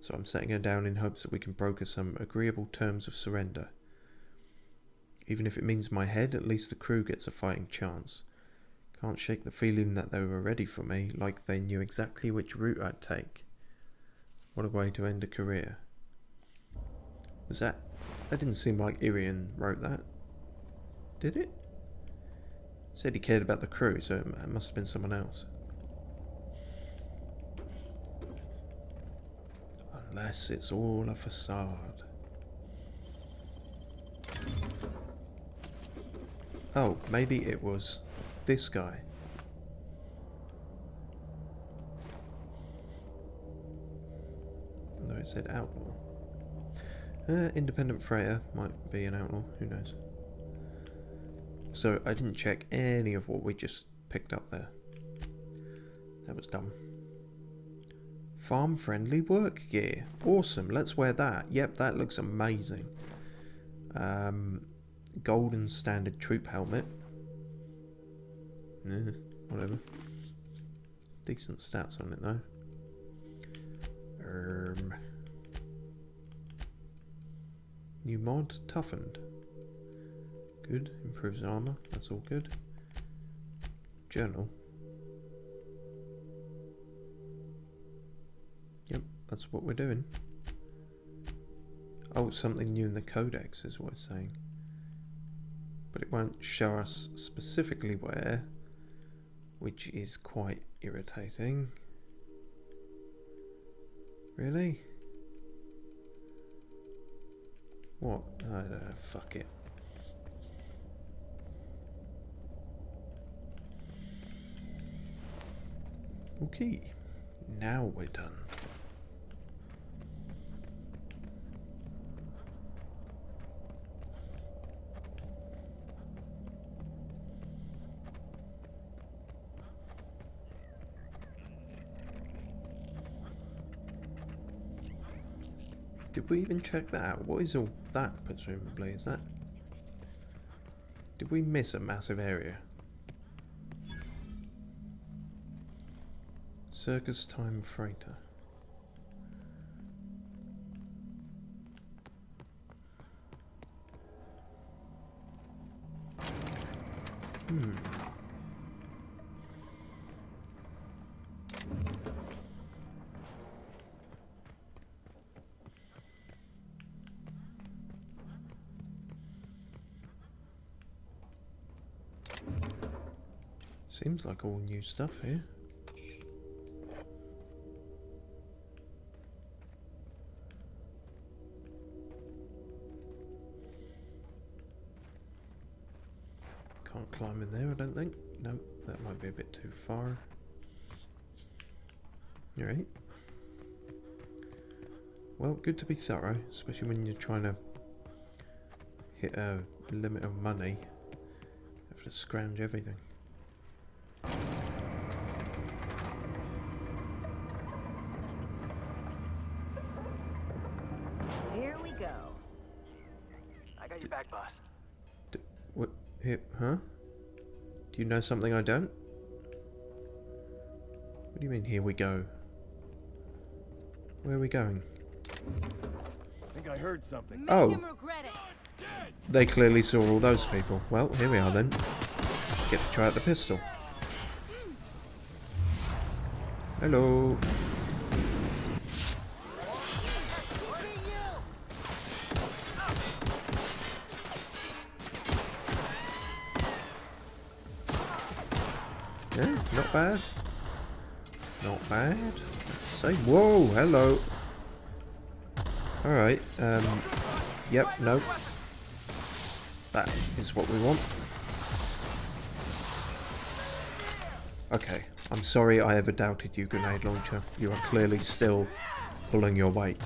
So I'm setting her down in hopes that we can broker some agreeable terms of surrender. Even if it means my head, at least the crew gets a fighting chance. Can't shake the feeling that they were ready for me, like they knew exactly which route I'd take. What a way to end a career. Was that... That didn't seem like Irian wrote that. Did it? Said he cared about the crew, so it must have been someone else. Unless it's all a facade. Oh, maybe it was this guy. Though it said outlaw. Independent freighter might be an outlaw, who knows. So I didn't check any of what we just picked up there. That was dumb. Farm friendly work gear. Awesome, let's wear that. Yep, that looks amazing. Golden standard troop helmet. Whatever. Decent stats on it though. New mod, toughened. Good, improves armor, that's all good. Journal. Yep, that's what we're doing. Oh, something new in the codex is what it's saying. But it won't show us specifically where, which is quite irritating. Really? What? I don't know, fuck it. Okay, now we're done. Did we even check that out? What is all that, presumably? Is that... Did we miss a massive area? Circus time freighter. Seems like all new stuff here. Can't climb in there, I don't think. No, that might be a bit too far. Alright. Well, good to be thorough, especially when you're trying to hit a limit of money. You have to scrounge everything. Here we go. I got your back, boss. What? Here, huh? Do you know something I don't? What do you mean, here we go? Where are we going? I think I heard something. Oh. Make him regret it. They clearly saw all those people. Well, here we are then. Get to try out the pistol. Hello. Yeah, not bad. Not bad. Say, whoa, hello. Alright, yep, no. That is what we want. Okay, I'm sorry I ever doubted you, grenade launcher. You are clearly still pulling your weight.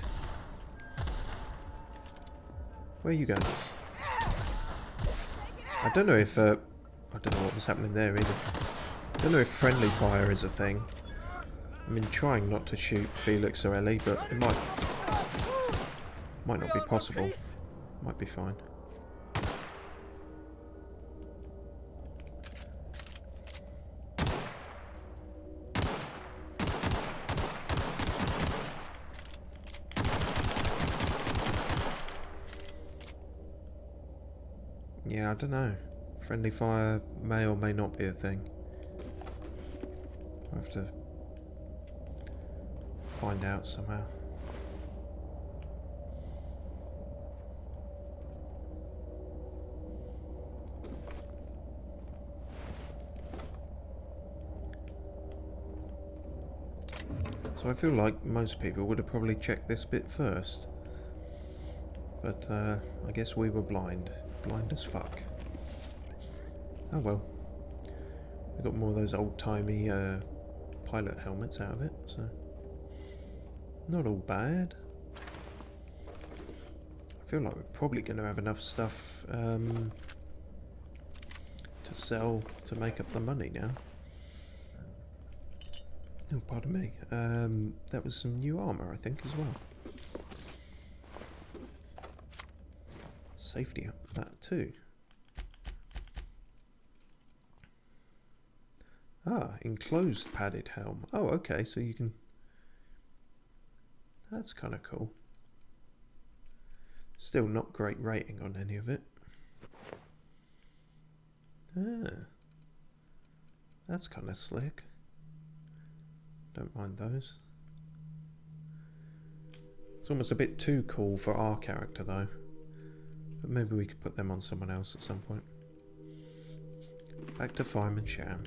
Where are you going? I don't know if, I don't know what was happening there either. I don't know if friendly fire is a thing. I've been trying not to shoot Felix or Ellie, but it might not be possible. Might be fine. Yeah, I don't know. Friendly fire may or may not be a thing. I'll have to find out somehow. So I feel like most people would have probably checked this bit first. But I guess we were blind. Blind as fuck. Oh well. We got more of those old-timey pilot helmets out of it, so not all bad. I feel like we're probably going to have enough stuff to sell to make up the money now. Oh, pardon me. That was some new armour, I think, as well. Safety up that too. Ah, enclosed padded helm. Oh, okay, so you can... That's kind of cool. Still not great rating on any of it. Ah. That's kind of slick. Don't mind those. It's almost a bit too cool for our character though. But maybe we could put them on someone else at some point. Back to Fireman Sham.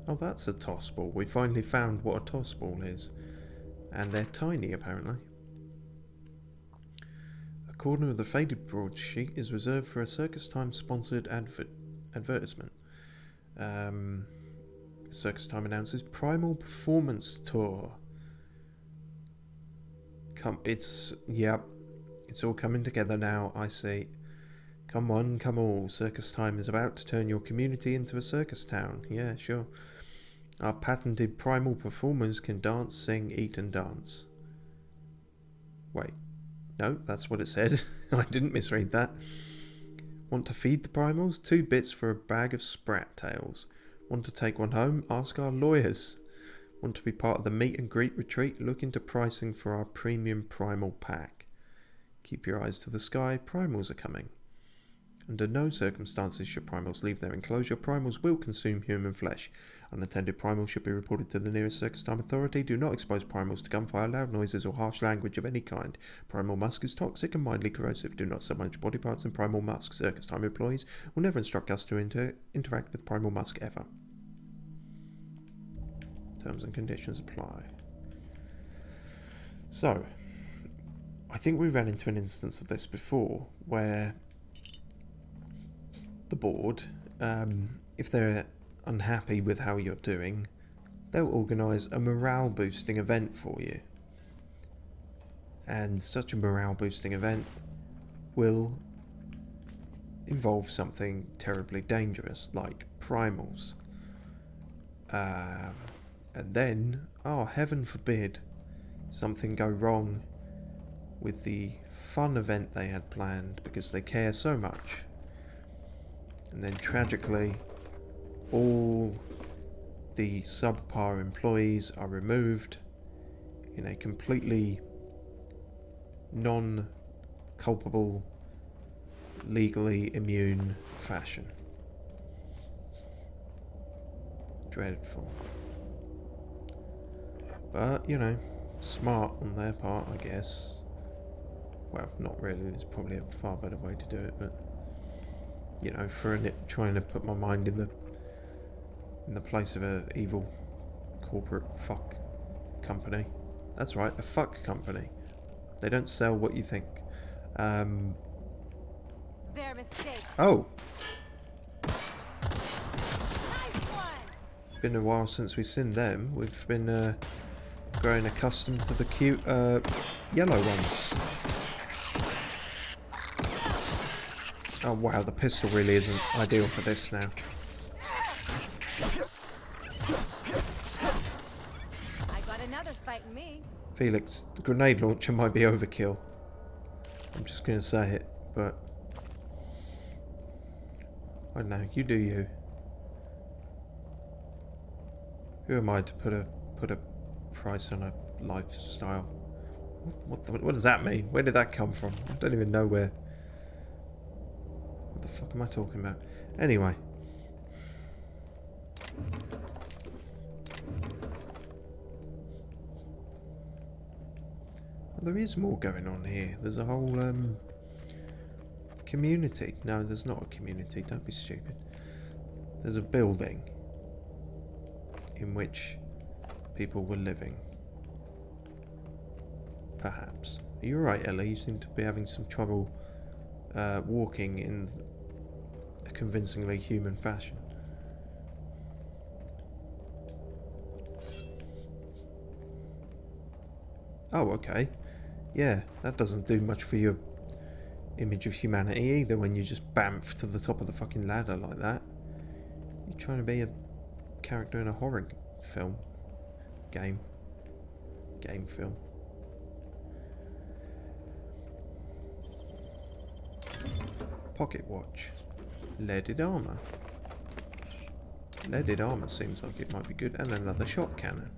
Oh, that's a toss ball. We finally found what a toss ball is. And they're tiny, apparently. A corner of the faded broadsheet is reserved for a Circus Time sponsored advertisement. Circus Time announces Primal Performance Tour. It's all coming together now, I see. Come on, come all. Circus Time is about to turn your community into a circus town. Yeah, sure. Our patented primal performers can dance, sing, eat and dance. Wait. No, that's what it said. I didn't misread that. Want to feed the primals? 2 bits for a bag of sprat tails. Want to take one home? Ask our lawyers. Want to be part of the meet and greet retreat? Look into pricing for our premium primal pack. Keep your eyes to the sky. Primals are coming. Under no circumstances should primals leave their enclosure. Primals will consume human flesh. Unattended primals should be reported to the nearest circus time authority. Do not expose primals to gunfire, loud noises or harsh language of any kind. Primal musk is toxic and mildly corrosive. Do not submerge body parts in primal musk. Circus time employees will never instruct us to interact with primal musk ever. Terms and conditions apply. So, I think we ran into an instance of this before where the board, if they're unhappy with how you're doing, they'll organise a morale boosting event for you. And such a morale boosting event will involve something terribly dangerous, like primals. And then, oh heaven forbid, something go wrong with the fun event they had planned because they care so much. And then tragically, all the subpar employees are removed in a completely non-culpable, legally immune fashion. Dreadful. But, you know, smart on their part, I guess. Well, not really, there's probably a far better way to do it, but you know, trying to put my mind in the place of a evil corporate fuck company. That's right, a fuck company. They don't sell what you think. Their mistake. Oh! Nice one. It's been a while since we've seen them. We've been growing accustomed to the cute yellow ones. Oh wow, the pistol really isn't ideal for this now. I got another fighting me. Felix, the grenade launcher might be overkill. I'm just going to say it, but I don't know, you do you. Who am I to put a price on a lifestyle? What does that mean? Where did that come from? I don't even know where. What the fuck am I talking about? Anyway. Well, there is more going on here. There's a whole community. No, there's not a community. Don't be stupid. There's a building in which people were living. Perhaps. Are you alright, Ellie? You seem to be having some trouble walking in a convincingly human fashion. Oh, okay. Yeah, that doesn't do much for your image of humanity either when you just bamf to the top of the fucking ladder like that. You're trying to be a character in a horror film. Game film. Pocket watch. Leaded armor. Leaded armor seems like it might be good. And another shot cannon.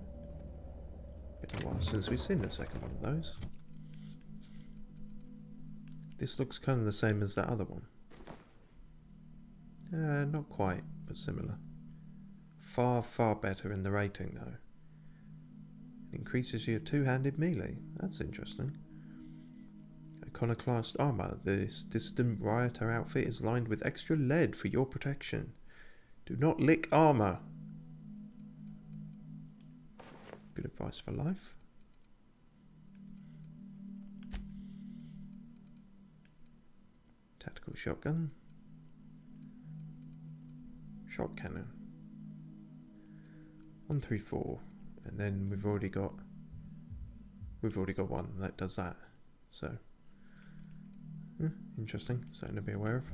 Been a while since we've seen the second one of those. This looks kind of the same as that other one. Not quite, but similar. Far, far better in the rating though. It increases your two-handed melee. That's interesting. Iconoclast armor. This dissident rioter outfit is lined with extra lead for your protection. Do not lick armor. Good advice for life. Tactical shotgun. Shot cannon. 1, 3, 4. And then we've already got one that does that. So interesting, something to be aware of.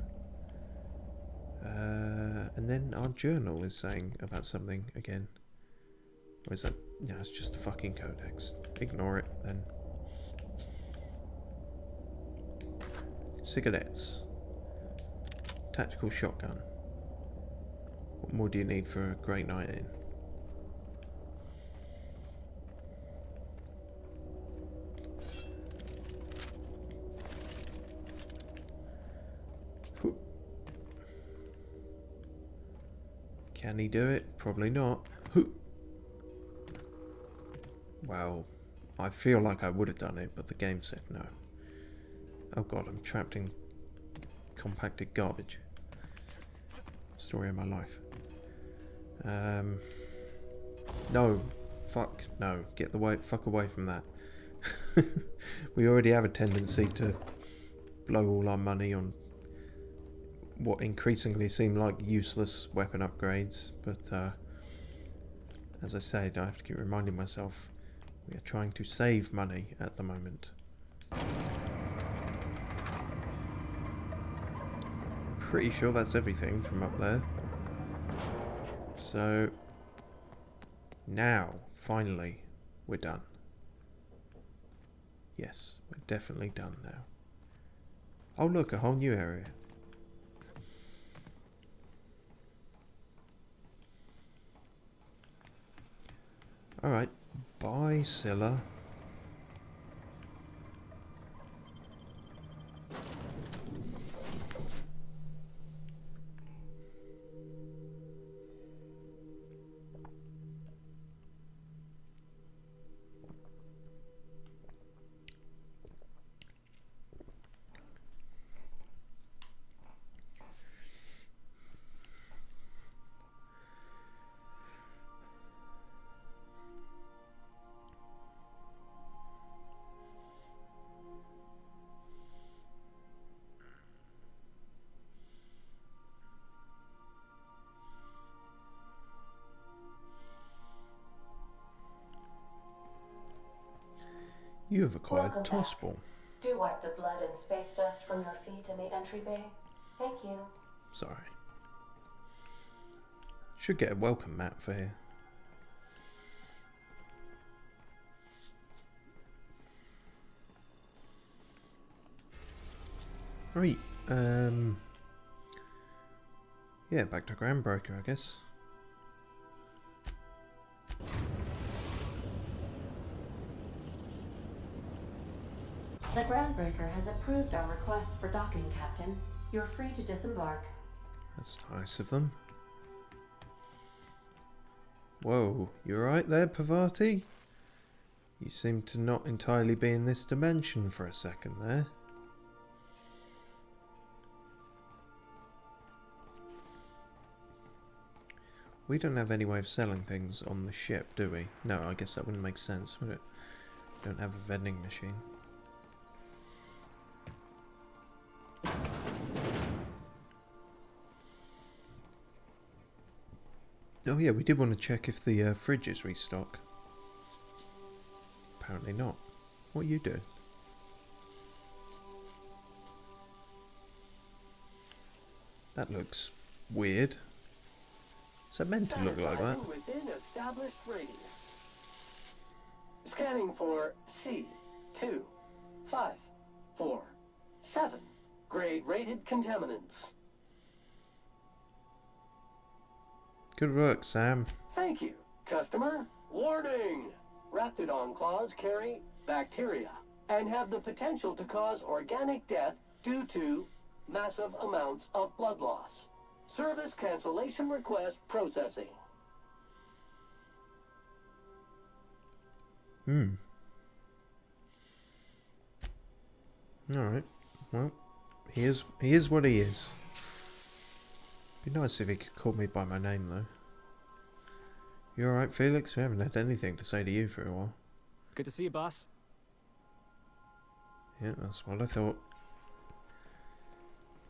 And then our journal is saying about something again. Or is that... No, it's just a fucking codex. Ignore it, then. Cigarettes. Tactical shotgun. What more do you need for a great night in? Can he do it? Probably not. Well, I feel like I would have done it, but the game said no. Oh god, I'm trapped in compacted garbage. Story of my life. No. Fuck. No. Get the fuck away from that. We already have a tendency to blow all our money on what increasingly seem like useless weapon upgrades, but as I said, I have to keep reminding myself we are trying to save money at the moment. Pretty sure that's everything from up there. So now, finally, we're done. Yes, we're definitely done now. Oh look, a whole new area. Alright, bye Scylla. You have acquired Tossball. Do wipe the blood and space dust from your feet in the entry bay. Thank you. Sorry. Should get a welcome mat for here. Right. Yeah, back to Groundbreaker, I guess. The Groundbreaker has approved our request for docking, Captain. You're free to disembark. That's nice of them. Whoa, you alright there, Pavati? You seem to not entirely be in this dimension for a second there. We don't have any way of selling things on the ship, do we? No, I guess that wouldn't make sense, would it? We don't have a vending machine. Oh yeah, we did want to check if the fridge is restocked. Apparently not. What are you doing? That looks weird. Is that meant to look like that? Within established radius. Scanning for C2547. Grade rated contaminants. Good work, Sam. Thank you, customer. Warning! Raptidon claws carry bacteria and have the potential to cause organic death due to massive amounts of blood loss. Service cancellation request processing. Alright. Well, he is what he is. Be nice if he could call me by my name, though. You alright, Felix? We haven't had anything to say to you for a while. Good to see you, boss. Yeah, that's what I thought.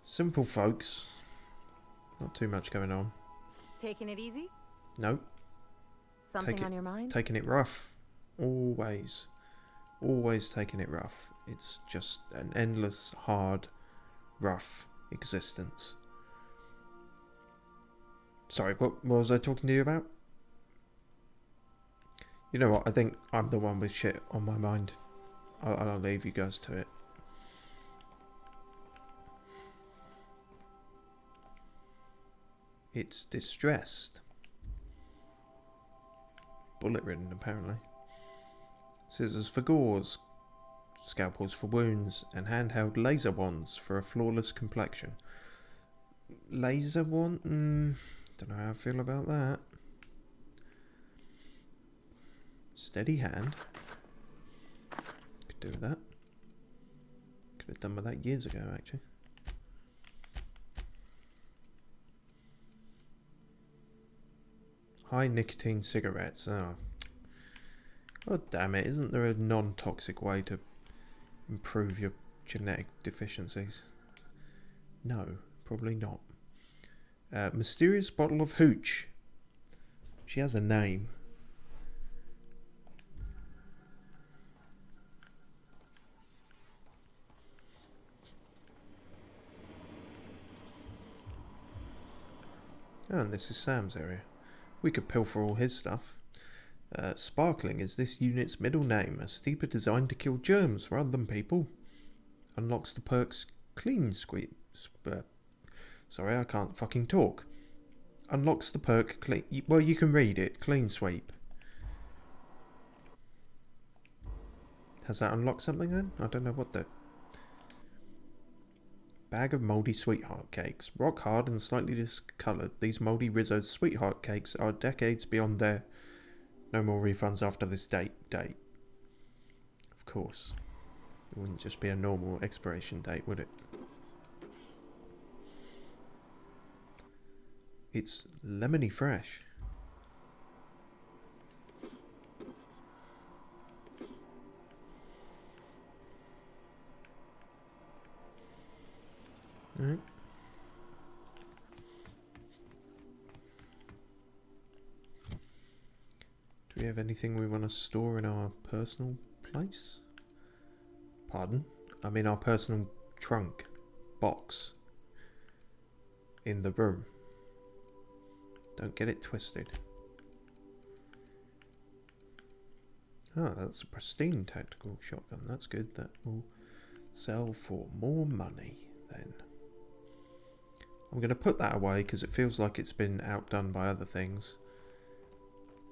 Simple folks. Not too much going on. Taking it easy? Nope. Something on your mind? Taking it rough. Always. Always taking it rough. It's just an endless, hard, rough existence. Sorry, what was I talking to you about? You know what? I think I'm the one with shit on my mind. I'll leave you guys to it. It's distressed. Bullet ridden, apparently. Scissors for gauze, scalpels for wounds, and handheld laser wands for a flawless complexion. Laser wand? Don't know how I feel about that. Steady hand. Could do with that. Could have done with that years ago, actually. High nicotine cigarettes. Oh. God damn it, isn't there a non-toxic way to improve your genetic deficiencies? No, probably not. Mysterious bottle of hooch. She has a name. Oh, and this is Sam's area. We could pilfer all his stuff. Sparkling is this unit's middle name, a steeper designed to kill germs rather than people. Unlocks the perks Clean Sweep. Sorry, I can't fucking talk. Unlocks the perk Clean... Well, you can read it. Clean Sweep. Has that unlocked something then? I don't know what the... Bag of mouldy sweetheart cakes. Rock hard and slightly discoloured, these mouldy Rizzo sweetheart cakes are decades beyond their... No more refunds after this date. Of course. It wouldn't just be a normal expiration date, would it? It's lemony fresh. Alright. Do we have anything we want to store in our personal place? Pardon? I mean our personal trunk box in the room. Don't get it twisted. Ah, that's a pristine tactical shotgun. That's good. That will sell for more money then. I'm going to put that away because it feels like it's been outdone by other things.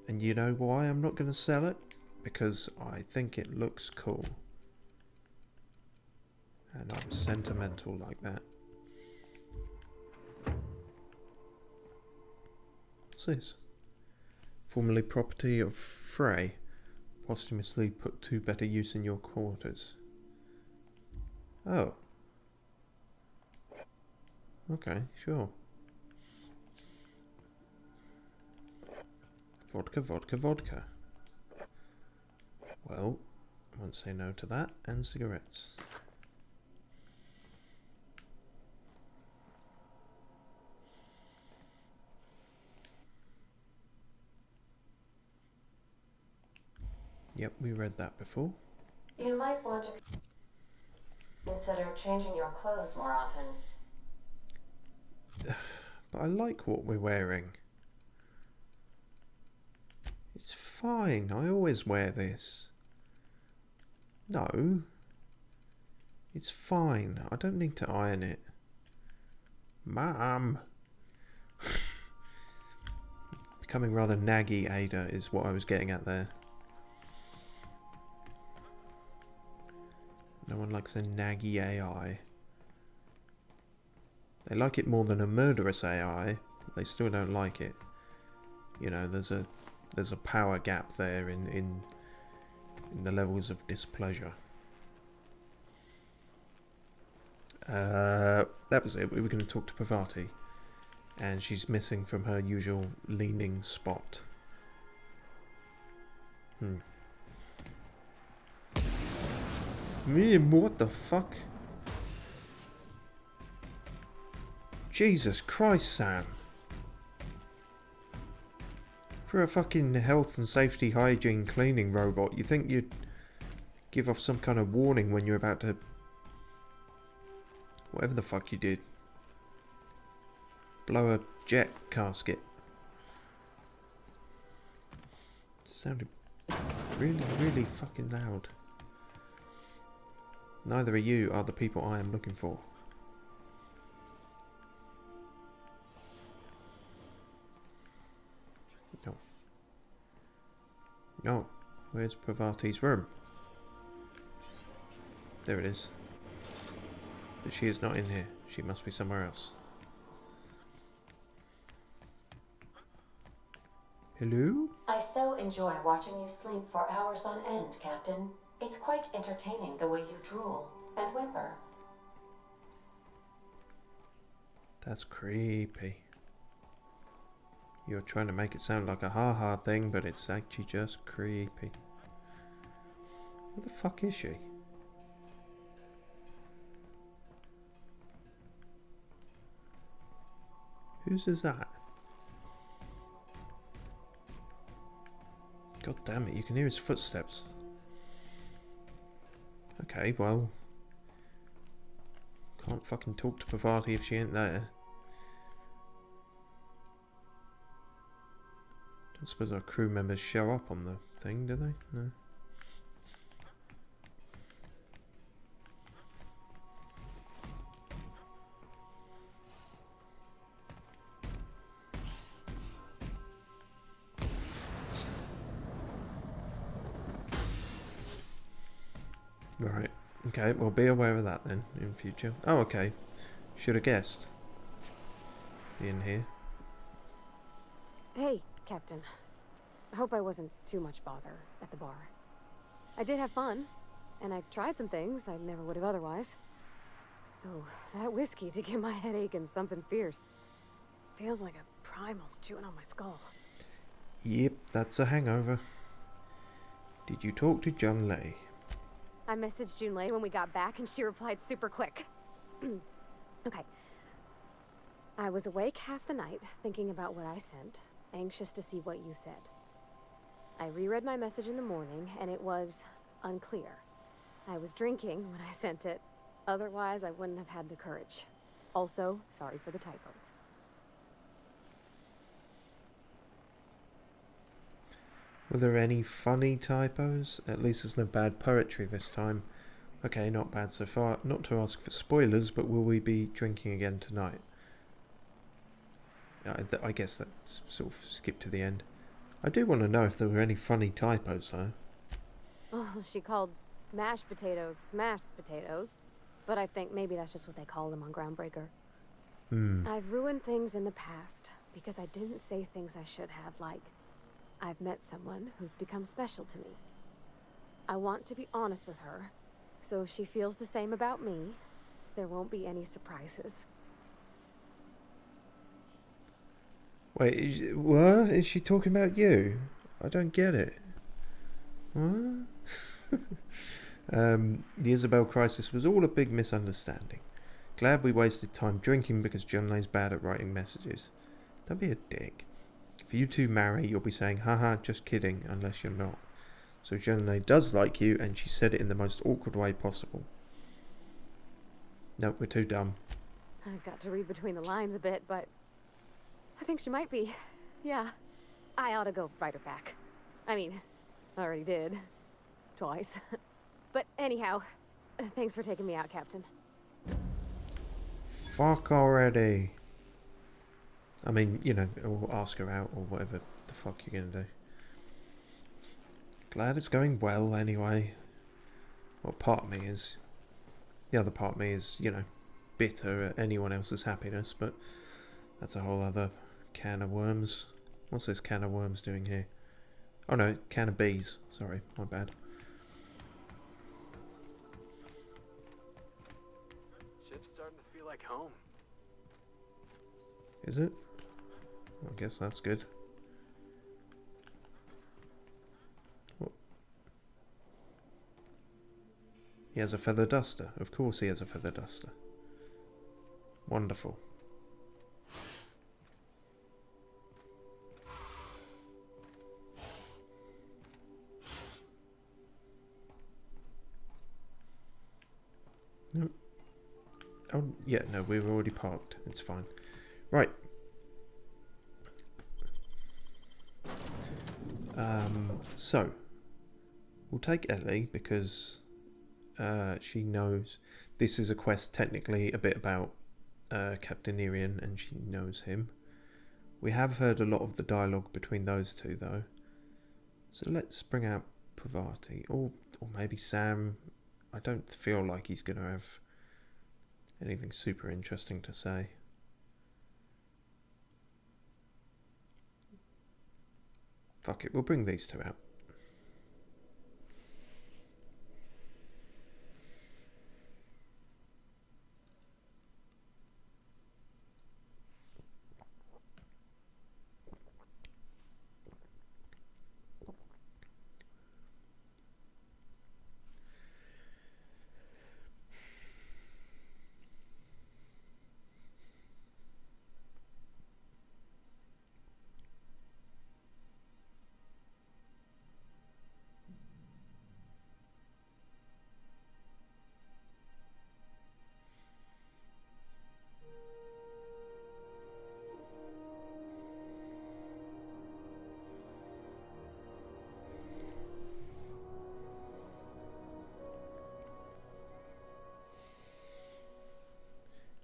And you know why I'm not going to sell it? Because I think it looks cool. And I'm sentimental like that. What's this? Formerly property of Frey. Posthumously put to better use in your quarters. Oh. Okay, sure. Vodka, vodka, vodka. Well, I won't say no to that. And cigarettes. Yep, we read that before. You might want to consider changing your clothes more often. But I like what we're wearing. It's fine. I always wear this. No. It's fine. I don't need to iron it. Mom. Becoming rather naggy, Ada, is what I was getting at there. No one likes a naggy AI. They like it more than a murderous AI, but they still don't like it. You know, there's a power gap there in the levels of displeasure. That was it. We were going to talk to Parvati, and she's missing from her usual leaning spot. What the fuck? Jesus Christ, Sam. For a fucking health and safety hygiene cleaning robot, you think you'd give off some kind of warning when you're about to... Whatever the fuck you did. Blow a jet casket. Sounded Really, really fucking loud. Neither of you are the people I am looking for. No. No. Where's Parvati's room? There it is. But she is not in here. She must be somewhere else. Hello? I so enjoy watching you sleep for hours on end, Captain. It's quite entertaining the way you drool and whimper. That's creepy. You're trying to make it sound like a ha-ha thing, but it's actually just creepy. Where the fuck is she? Whose is that? God damn it, you can hear his footsteps. Okay, well... Can't fucking talk to Parvati if she ain't there. Don't suppose our crew members show up on the thing, do they? No. Right. Okay, well, be aware of that then in future. Oh, okay. Should have guessed. In here. Hey, Captain. I hope I wasn't too much bother at the bar. I did have fun, and I tried some things I never would have otherwise. Though, that whiskey did give my head aching something fierce. Feels like a primal's chewing on my skull. Yep, that's a hangover. Did you talk to John Lay? I messaged Junlei when we got back, and she replied super quick. Okay. I was awake half the night, thinking about what I sent, anxious to see what you said. I reread my message in the morning, and it was unclear. I was drinking when I sent it. Otherwise, I wouldn't have had the courage. Also, sorry for the typos. Were there any funny typos? At least there's no bad poetry this time. Okay, not bad so far. Not to ask for spoilers, but will we be drinking again tonight? I guess that sort of skipped to the end. I do want to know if there were any funny typos though. Oh, she called mashed potatoes smashed potatoes. But I think maybe that's just what they call them on Groundbreaker. I've ruined things in the past because I didn't say things I should have, like, I've met someone who's become special to me. I want to be honest with her, so if she feels the same about me, there won't be any surprises. Wait, what? Is she talking about you? I don't get it. What? The Isabel crisis was all a big misunderstanding. Glad we wasted time drinking because John Lay's bad at writing messages. Don't be a dick. If you two marry, you'll be saying, haha, just kidding, unless you're not. So John Lay does like you, and she said it in the most awkward way possible. Nope, we're too dumb. I've got to read between the lines a bit, but I think she might be. Yeah, I ought to go write her back. I mean, I already did. Twice. But anyhow, thanks for taking me out, Captain. Fuck already. I mean, you know, or ask her out or whatever the fuck you're gonna do. Glad it's going well anyway. Well, part of me is. The other part of me is, you know, bitter at anyone else's happiness, but that's a whole other can of worms. What's this can of worms doing here? Oh no, can of bees. Sorry, my bad. Ship's starting to feel like home. Is it? I guess that's good. What? He has a feather duster. Of course he has a feather duster. Wonderful. No. Oh, yeah, no, we were already parked. It's fine. Right. So, We'll take Ellie because she knows this is a quest technically a bit about Captain Irian, and she knows him. We have heard a lot of the dialogue between those two though. So let's bring out Parvati, or maybe Sam. I don't feel like he's going to have anything super interesting to say. Fuck it, we'll bring these two out.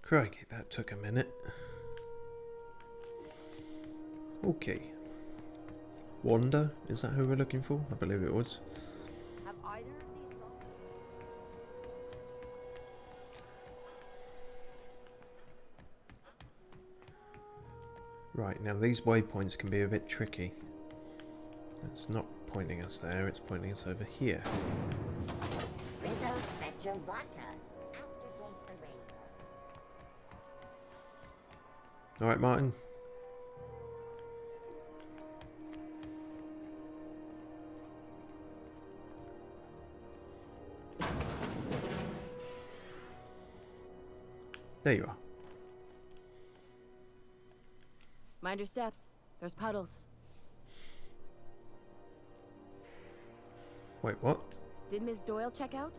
Crikey, that took a minute. Okay. Wanda, is that who we're looking for? I believe it was. Have either of these Right, now these waypoints can be a bit tricky. It's not pointing us there, it's pointing us over here. Alright, Martin. There you are. Mind your steps. There's puddles. Wait, what? Did Miss Doyle check out?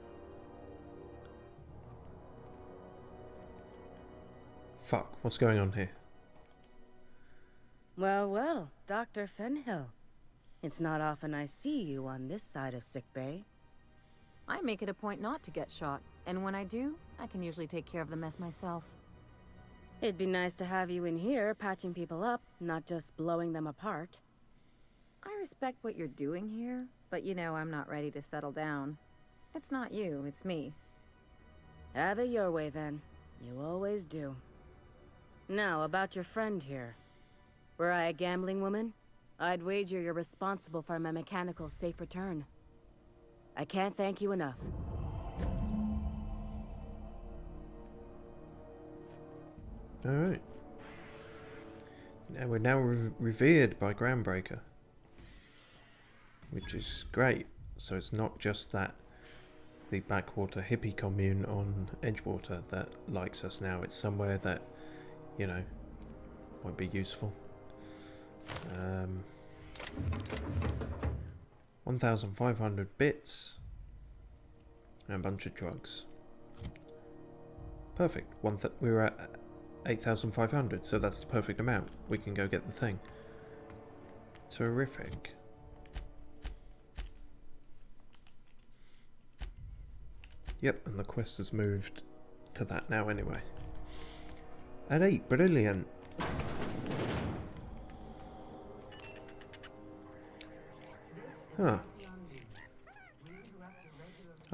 Fuck, what's going on here? Well, well, Dr. Fenhill. It's not often I see you on this side of sickbay. I make it a point not to get shot, and when I do, I can usually take care of the mess myself. It'd be nice to have you in here patching people up, not just blowing them apart. I respect what you're doing here, but you know I'm not ready to settle down. It's not you, it's me. Have it your way then. You always do. Now, about your friend here. Were I a gambling woman, I'd wager you're responsible for my mechanical safe return. I can't thank you enough. Alright. Now we're now revered by Groundbreaker. Which is great. So it's not just that the backwater hippie commune on Edgewater that likes us now. It's somewhere that, you know, might be useful. 1,500 bits and a bunch of drugs. Perfect. We were at 8,500, so that's the perfect amount. We can go get the thing. Terrific. Yep, and the quest has moved to that now anyway. At 8, brilliant. Huh.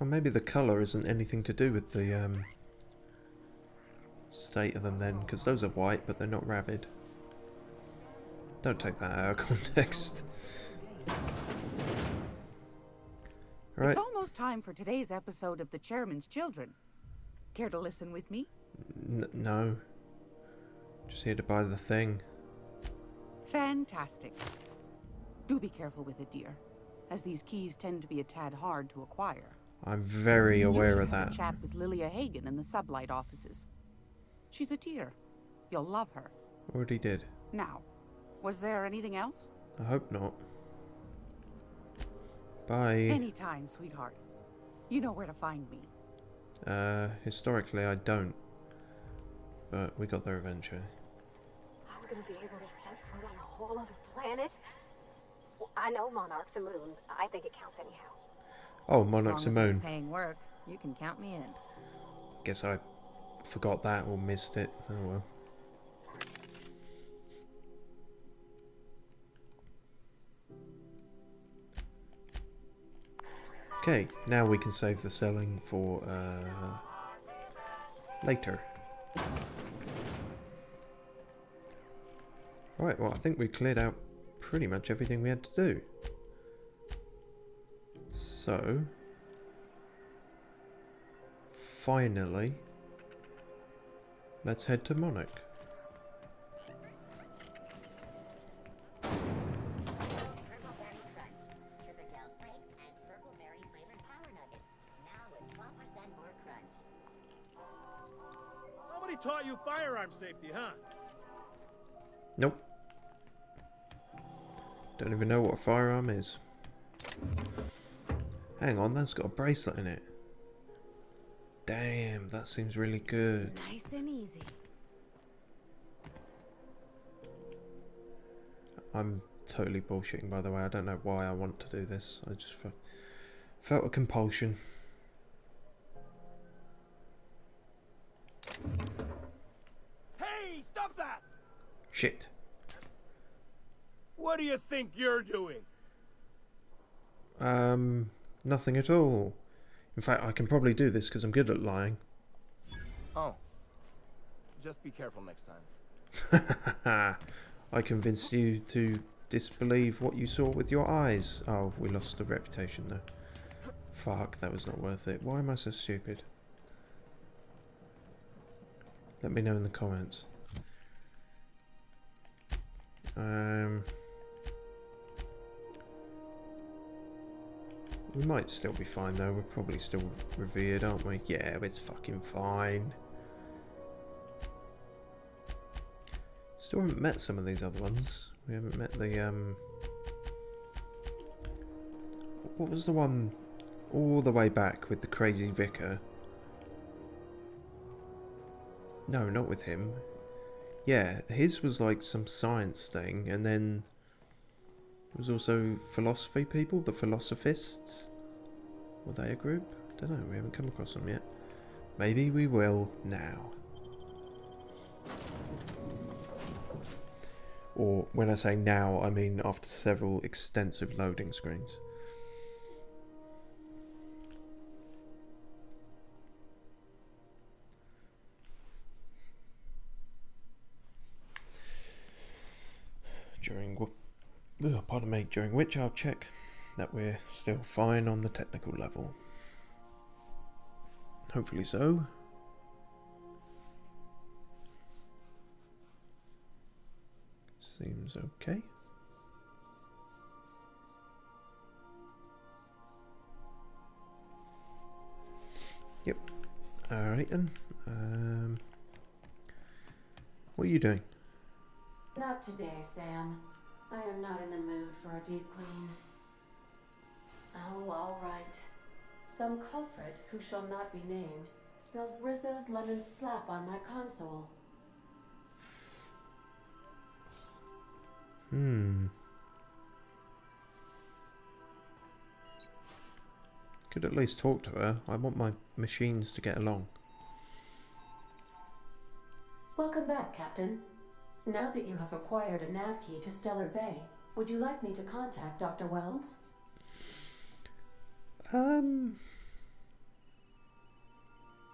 Oh, maybe the colour isn't anything to do with the state of them then, because those are white, but they're not rabid. Don't take that out of context. Right. It's almost time for today's episode of The Chairman's Children. Care to listen with me? No. Just here to buy the thing. Fantastic. Do be careful with it, dear, as these keys tend to be a tad hard to acquire. I'm very aware of that. Chat with Lilia Hagen in the sublight offices. She's a dear. You'll love her. Already did. Now, was there anything else? I hope not. Bye. Anytime, sweetheart. You know where to find me. Historically I don't. But we got there eventually. I'm gonna be able to set foot on a whole other planet? Well, I know Monarch's a moon. I think it counts anyhow. Oh, As Monarch's a long as moon. there's paying work, you can count me in. Guess I forgot that or missed it. Oh well. Okay, now we can save the selling for later. Right, well I think we cleared out pretty much everything we had to do. So, finally, let's head to Monarch. Nobody taught you firearm safety, huh? Nope. Don't even know what a firearm is. Hang on, that's got a bracelet in it. Damn, that seems really good. Nice and easy. I'm totally bullshitting, by the way. I don't know why I want to do this. I just felt a compulsion. Hey, stop that! Shit. What do you think you're doing? Nothing at all. In fact, I can probably do this because I'm good at lying. Oh. Just be careful next time. I convinced you to disbelieve what you saw with your eyes. Oh, we lost the reputation though. Fuck, that was not worth it. Why am I so stupid? Let me know in the comments. We might still be fine though. We're probably still revered, aren't we? Yeah, it's fucking fine. Still haven't met some of these other ones. We haven't met the what was the one all the way back with the crazy vicar? No, not with him. Yeah, his was like some science thing, and then there was also philosophy people, the philosophists. Were they a group? Don't know, we haven't come across them yet. Maybe we will now. Or when I say now, I mean after several extensive loading screens. During which I'll check that we're still fine on the technical level. Hopefully so. Seems okay. Yep. Alright then. What are you doing? Not today, Sam. I am not in the mood for a deep clean. Oh, all right. Some culprit who shall not be named spilled Rizzo's lemon slap on my console. Could at least talk to her. I want my machines to get along. Welcome back, Captain. Now that you have acquired a nav key to Stellar Bay, would you like me to contact Dr. Wells?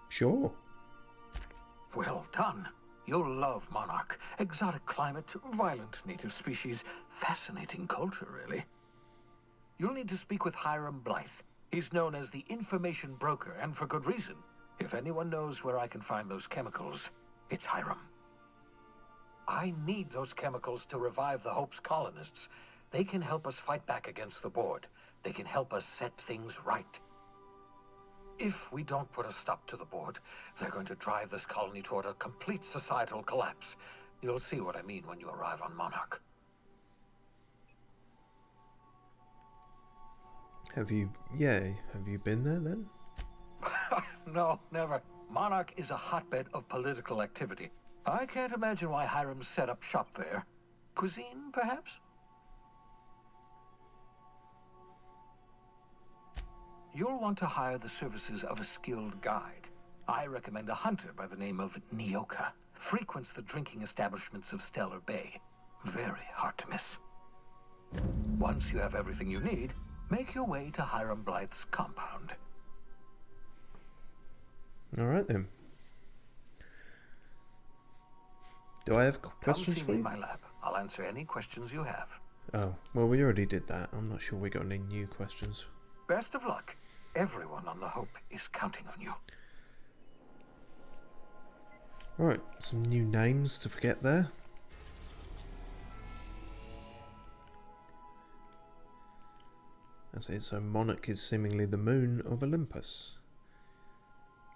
Sure. Well done. You'll love Monarch. Exotic climate, violent native species, fascinating culture, really. You'll need to speak with Hiram Blythe. He's known as the information broker, and for good reason. If anyone knows where I can find those chemicals, it's Hiram. I need those chemicals to revive the Hope's colonists. They can help us fight back against the Board. They can help us set things right. If we don't put a stop to the Board, they're going to drive this colony toward a complete societal collapse. You'll see what I mean when you arrive on Monarch. Have you been there then? No, never. Monarch is a hotbed of political activity. I can't imagine why Hiram set up shop there. Cuisine, perhaps? you'll want to hire the services of a skilled guide. I recommend a hunter by the name of Nyoka. Frequents the drinking establishments of Stellar Bay. Very hard to miss. Once you have everything you need, make your way to Hiram Blythe's compound. Alright then. Do I have questions for you? Come see me in my lab. I'll answer any questions you have. Oh, well, we already did that. I'm not sure we got any new questions. Best of luck. Everyone on the Hope is counting on you. Right, some new names to forget there. That's it, so Monarch is seemingly the moon of Olympus.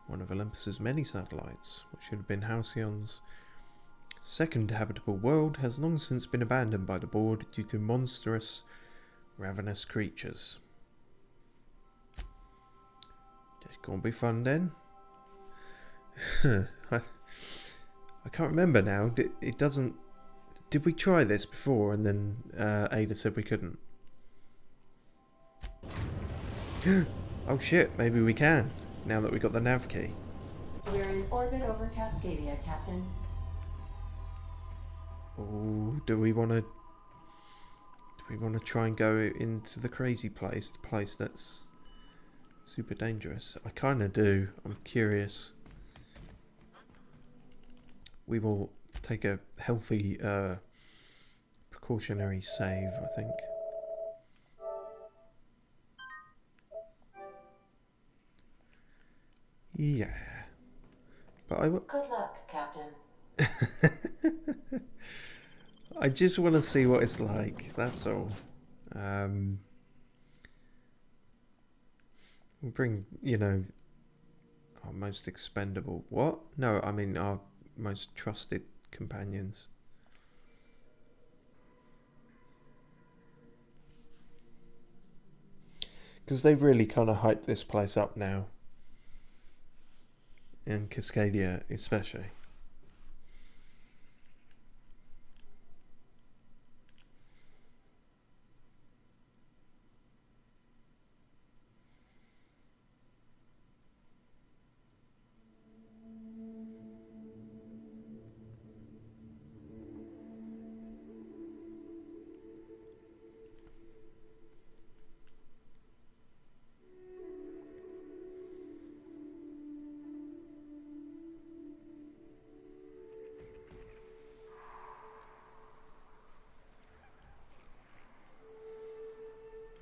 One of Olympus's many satellites, what should have been Halcyon's second habitable world, has long since been abandoned by the board due to monstrous, ravenous creatures. Just gonna be fun then. I can't remember now. It doesn't... Did we try this before and then Ada said we couldn't? Oh shit, maybe we can, now that we got the nav key. We're in orbit over Cascadia, Captain. Oh, do we want to try and go into the crazy place, the place that's super dangerous? I kind of do. I'm curious. We will take a healthy precautionary save, I think. Yeah. But Good luck, Captain. I just want to see what it's like, that's all. We'll bring, you know, our most expendable... What? No, I mean our most trusted companions. Because they've really kind of hyped this place up now. In Cascadia especially.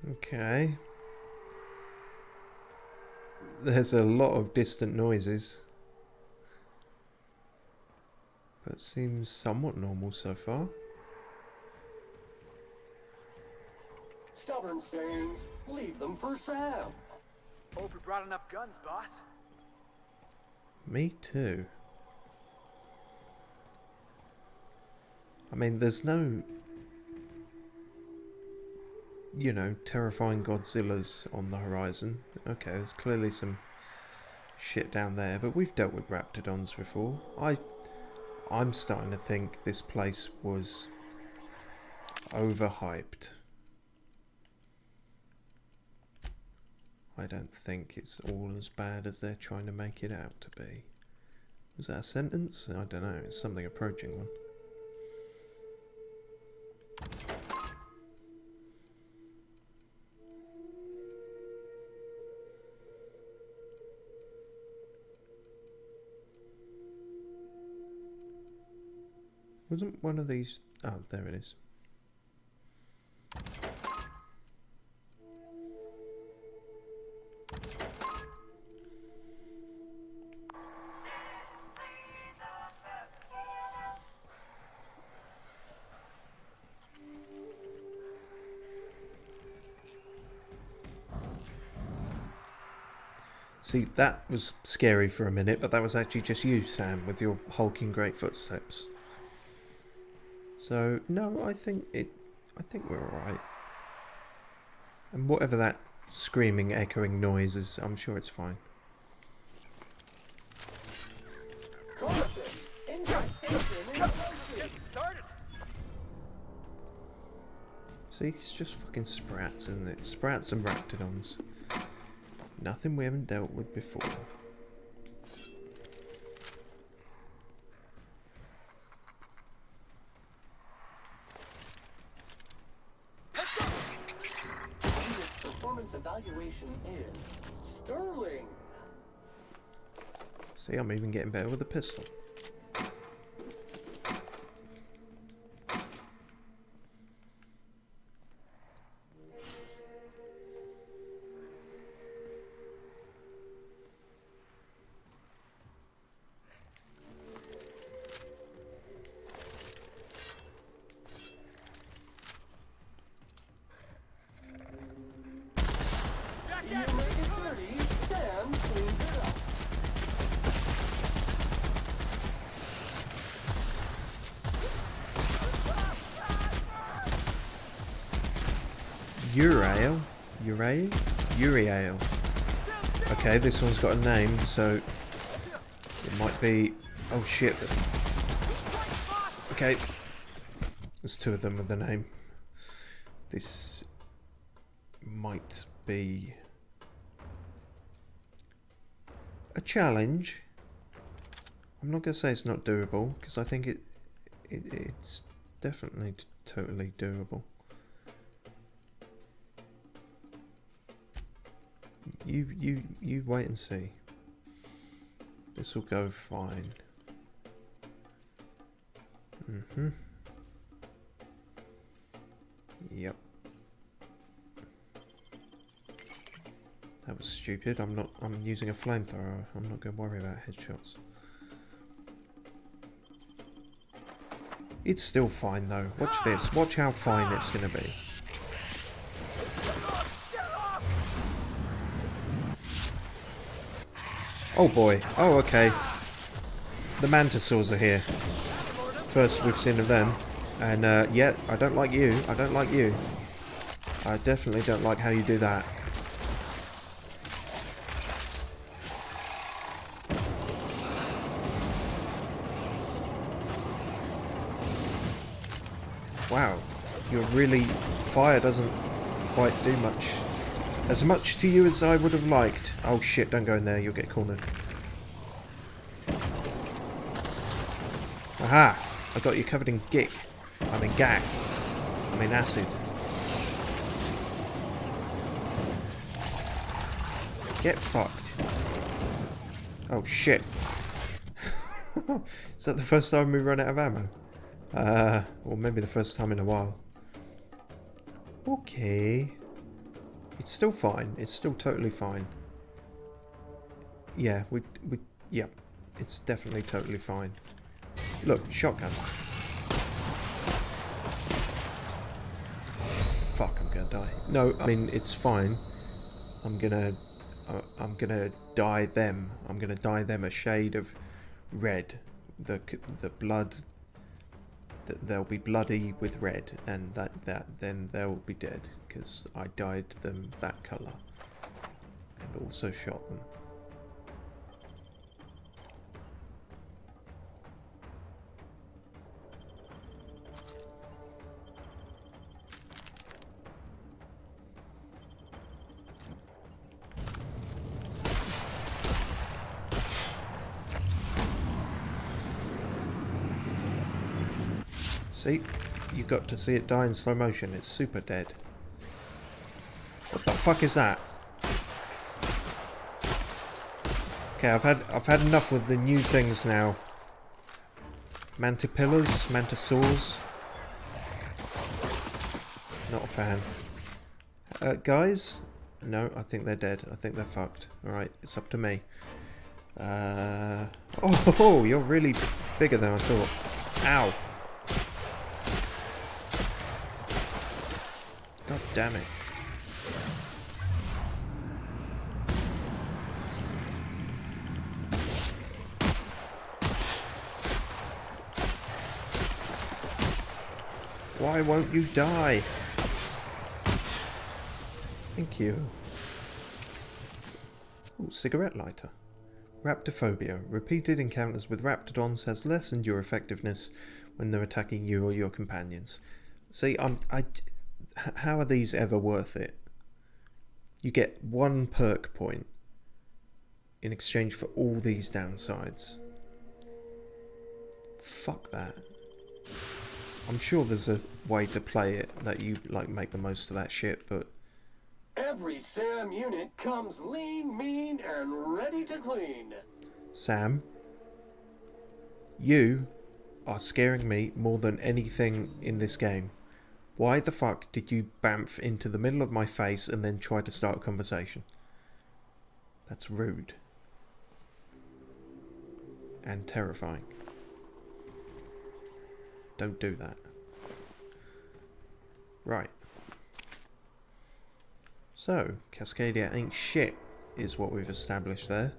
Okay. There's a lot of distant noises. But seems somewhat normal so far. Stubborn stains. Leave them for Sam. Hope you brought enough guns, boss. Me too. I mean, there's no... you know, terrifying Godzillas on the horizon. Okay, there's clearly some shit down there, but we've dealt with Raptidons before. I'm starting to think this place was overhyped. I don't think it's all as bad as they're trying to make it out to be. Was that a sentence? I don't know, it's something approaching one. Wasn't one of these... oh, there it is. See, that was scary for a minute, but that was actually just you, Sam, with your hulking great footsteps. So, no, I think we're alright. And whatever that screaming, echoing noise is, I'm sure it's fine. Caution! Infestation in approaching! See, it's just fucking sprats, isn't it? Sprats and Raptidons. Nothing we haven't dealt with before. Performance evaluation is sterling. See, I'm even getting better with a pistol. You make it dirty, Sam cleans it up. Uriel? Uriel. Okay, this one's got a name, so it might be... Oh shit. Okay. There's two of them with the name. This might be a challenge. I'm not going to say it's not doable, because I think it's definitely totally doable. You wait and see. This will go fine. Yep. That was stupid. I'm using a flamethrower. I'm not going to worry about headshots. It's still fine though. Watch this. Watch how fine it's going to be. Oh boy. Oh, okay. The mantisaurs are here. First we've seen of them. And, yeah, I don't like you. I don't like you. I definitely don't like how you do that. Wow. You're really... Fire doesn't quite do much. As much to you as I would have liked. Oh shit, don't go in there, you'll get cornered. Aha! I got you covered in gick. I mean gack. I mean acid. Get fucked. Oh shit. Is that the first time we run out of ammo? Or maybe the first time in a while. Okay. It's still fine. It's still totally fine. Yeah, yeah. It's definitely totally fine. Look, shotgun. Fuck, I'm gonna die. No, I mean, it's fine. I'm gonna dye them. I'm gonna dye them a shade of red. The blood... They'll be bloody with red, and then they'll be dead, because I dyed them that colour. And also shot them. See? You got to see it die in slow motion. It's super dead. What the fuck is that? Okay, I've had enough with the new things now. Mantipillars, mantisaurs. Not a fan. Guys? No, I think they're dead. I think they're fucked. Alright, it's up to me. Oh, you're really bigger than I thought. Ow. God damn it. Why won't you die? Thank you. Ooh, cigarette lighter. Raptophobia. Repeated encounters with raptidons has lessened your effectiveness when they're attacking you or your companions. See, how are these ever worth it? You get 1 perk point in exchange for all these downsides. Fuck that. I'm sure there's a way to play it that you like make the most of that shit, but Every Sam unit comes lean, mean, and ready to clean. Sam, you are scaring me more than anything in this game. Why the fuck did you bamf into the middle of my face and then try to start a conversation? That's rude. And terrifying. Don't do that. Right. So, Cascadia ain't shit, is what we've established there.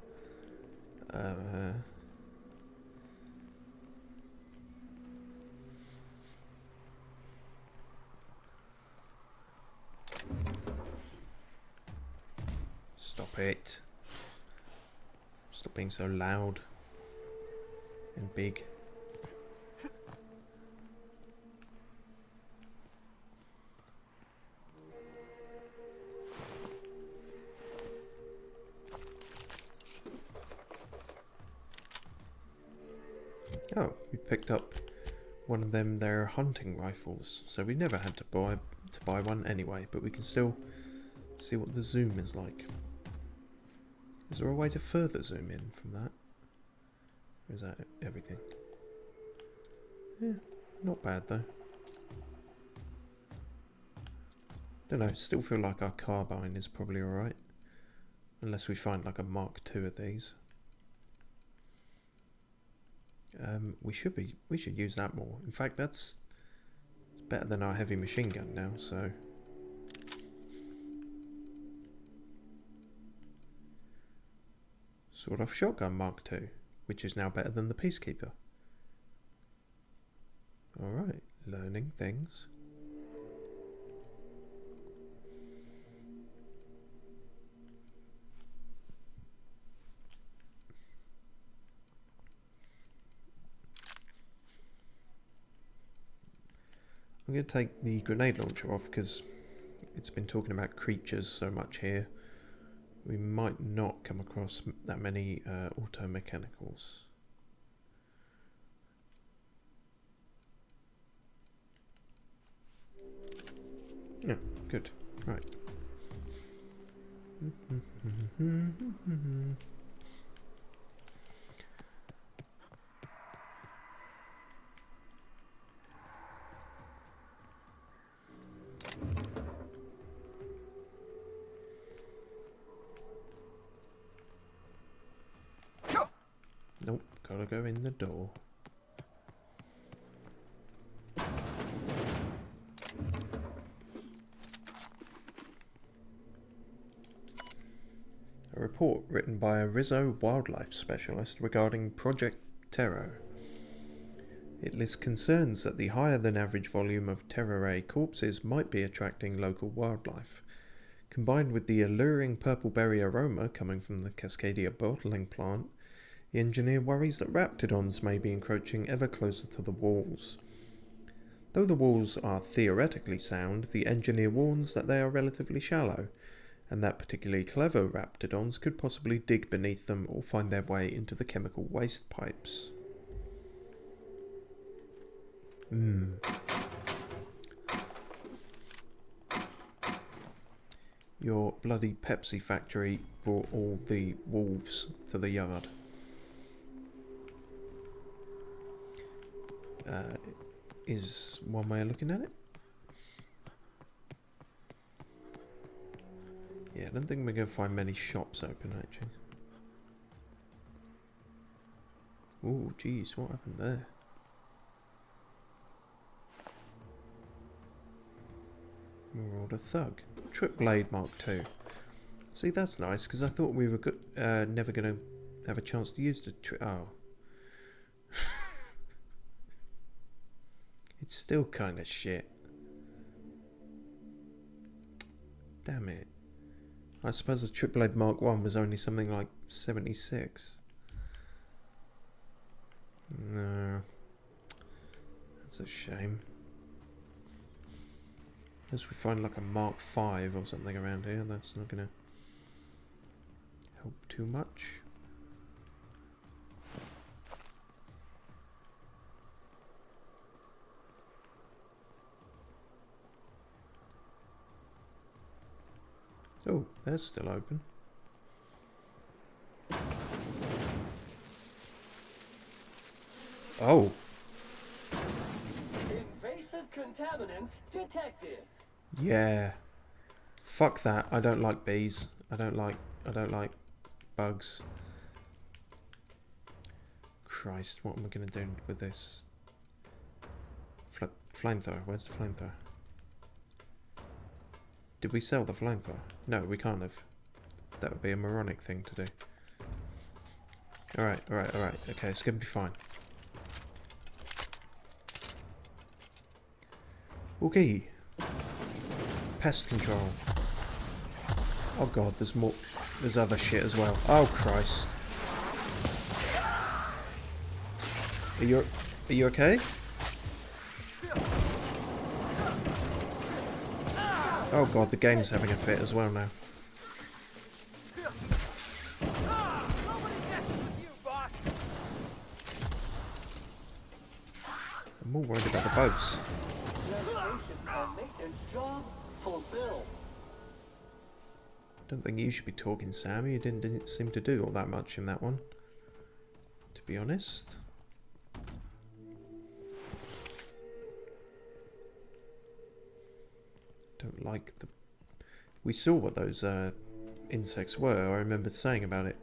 Stop it. Stop being so loud and big. Oh, we picked up one of them their hunting rifles, so we never had to buy one anyway, but we can still see what the zoom is like. Is there a way to further zoom in from that? Or is that everything? Yeah, not bad though. Don't know, still feel like our carbine is probably alright. Unless we find like a Mark II of these. We should use that more. In fact, it's better than our heavy machine gun now, so. Sawed-off shotgun Mark II, which is now better than the Peacekeeper. Alright, learning things. I'm going to take the grenade launcher off because it's been talking about creatures so much here. We might not come across that many auto-mechanicals. Yeah, good. Right. Nope, gotta go in the door. A report written by a Rizzo wildlife specialist regarding Project Terror. It lists concerns that the higher than average volume of Terror corpses might be attracting local wildlife. Combined with the alluring purple berry aroma coming from the Cascadia bottling plant, the engineer worries that raptidons may be encroaching ever closer to the walls. Though the walls are theoretically sound, the engineer warns that they are relatively shallow, and that particularly clever raptidons could possibly dig beneath them or find their way into the chemical waste pipes. Your bloody Pepsi factory brought all the wolves to the yard. Is one way of looking at it. Yeah, I don't think we're going to find many shops open, actually. Ooh, geez, what happened there? More a thug. Trip Blade Mark II. See, that's nice, because I thought we were never going to have a chance to use the oh. It's still kind of shit. Damn it. I suppose the Trip Blade Mark I was only something like 76. No. That's a shame. Unless we find like a Mark V or something around here, that's not going to help too much. Oh, they're still open. Oh. Invasive contaminants detected. Yeah. Fuck that. I don't like bees. I don't like bugs. Christ, what am I going to do with this? Flamethrower. Where's the flamethrower? Did we sell the flamethrower? No, we can't have. That would be a moronic thing to do. Alright, alright, alright. Okay, it's going to be fine. Okay. Pest control. Oh god, there's more. There's other shit as well. Oh Christ. Are you okay? Oh god, the game's having a fit as well now. I'm more worried about the boats. Don't think you should be talking, Sam. You didn't seem to do all that much in that one, to be honest. Don't like the... We saw what those insects were. I remember saying about it.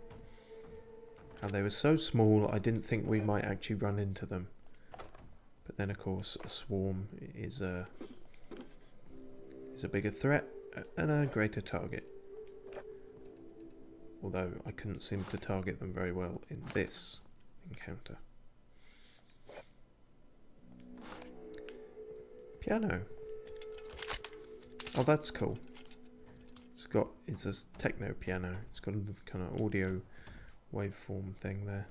How they were so small, I didn't think we might actually run into them. But then, of course, a swarm is a bigger threat and a greater target. Although I couldn't seem to target them very well in this encounter. Piano. Oh, that's cool. It's a techno piano. It's got a kind of audio waveform thing there.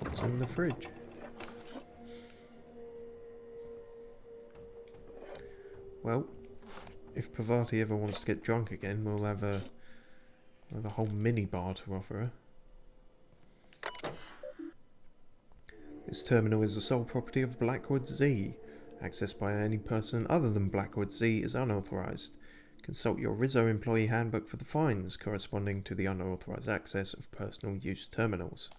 What's in the fridge? Well, if Parvati ever wants to get drunk again, we'll have a whole mini bar to offer her. This terminal is the sole property of Blackwood Z. Accessed by any person other than Blackwood Z is unauthorized. Consult your Rizzo employee handbook for the fines corresponding to the unauthorized access of personal use terminals.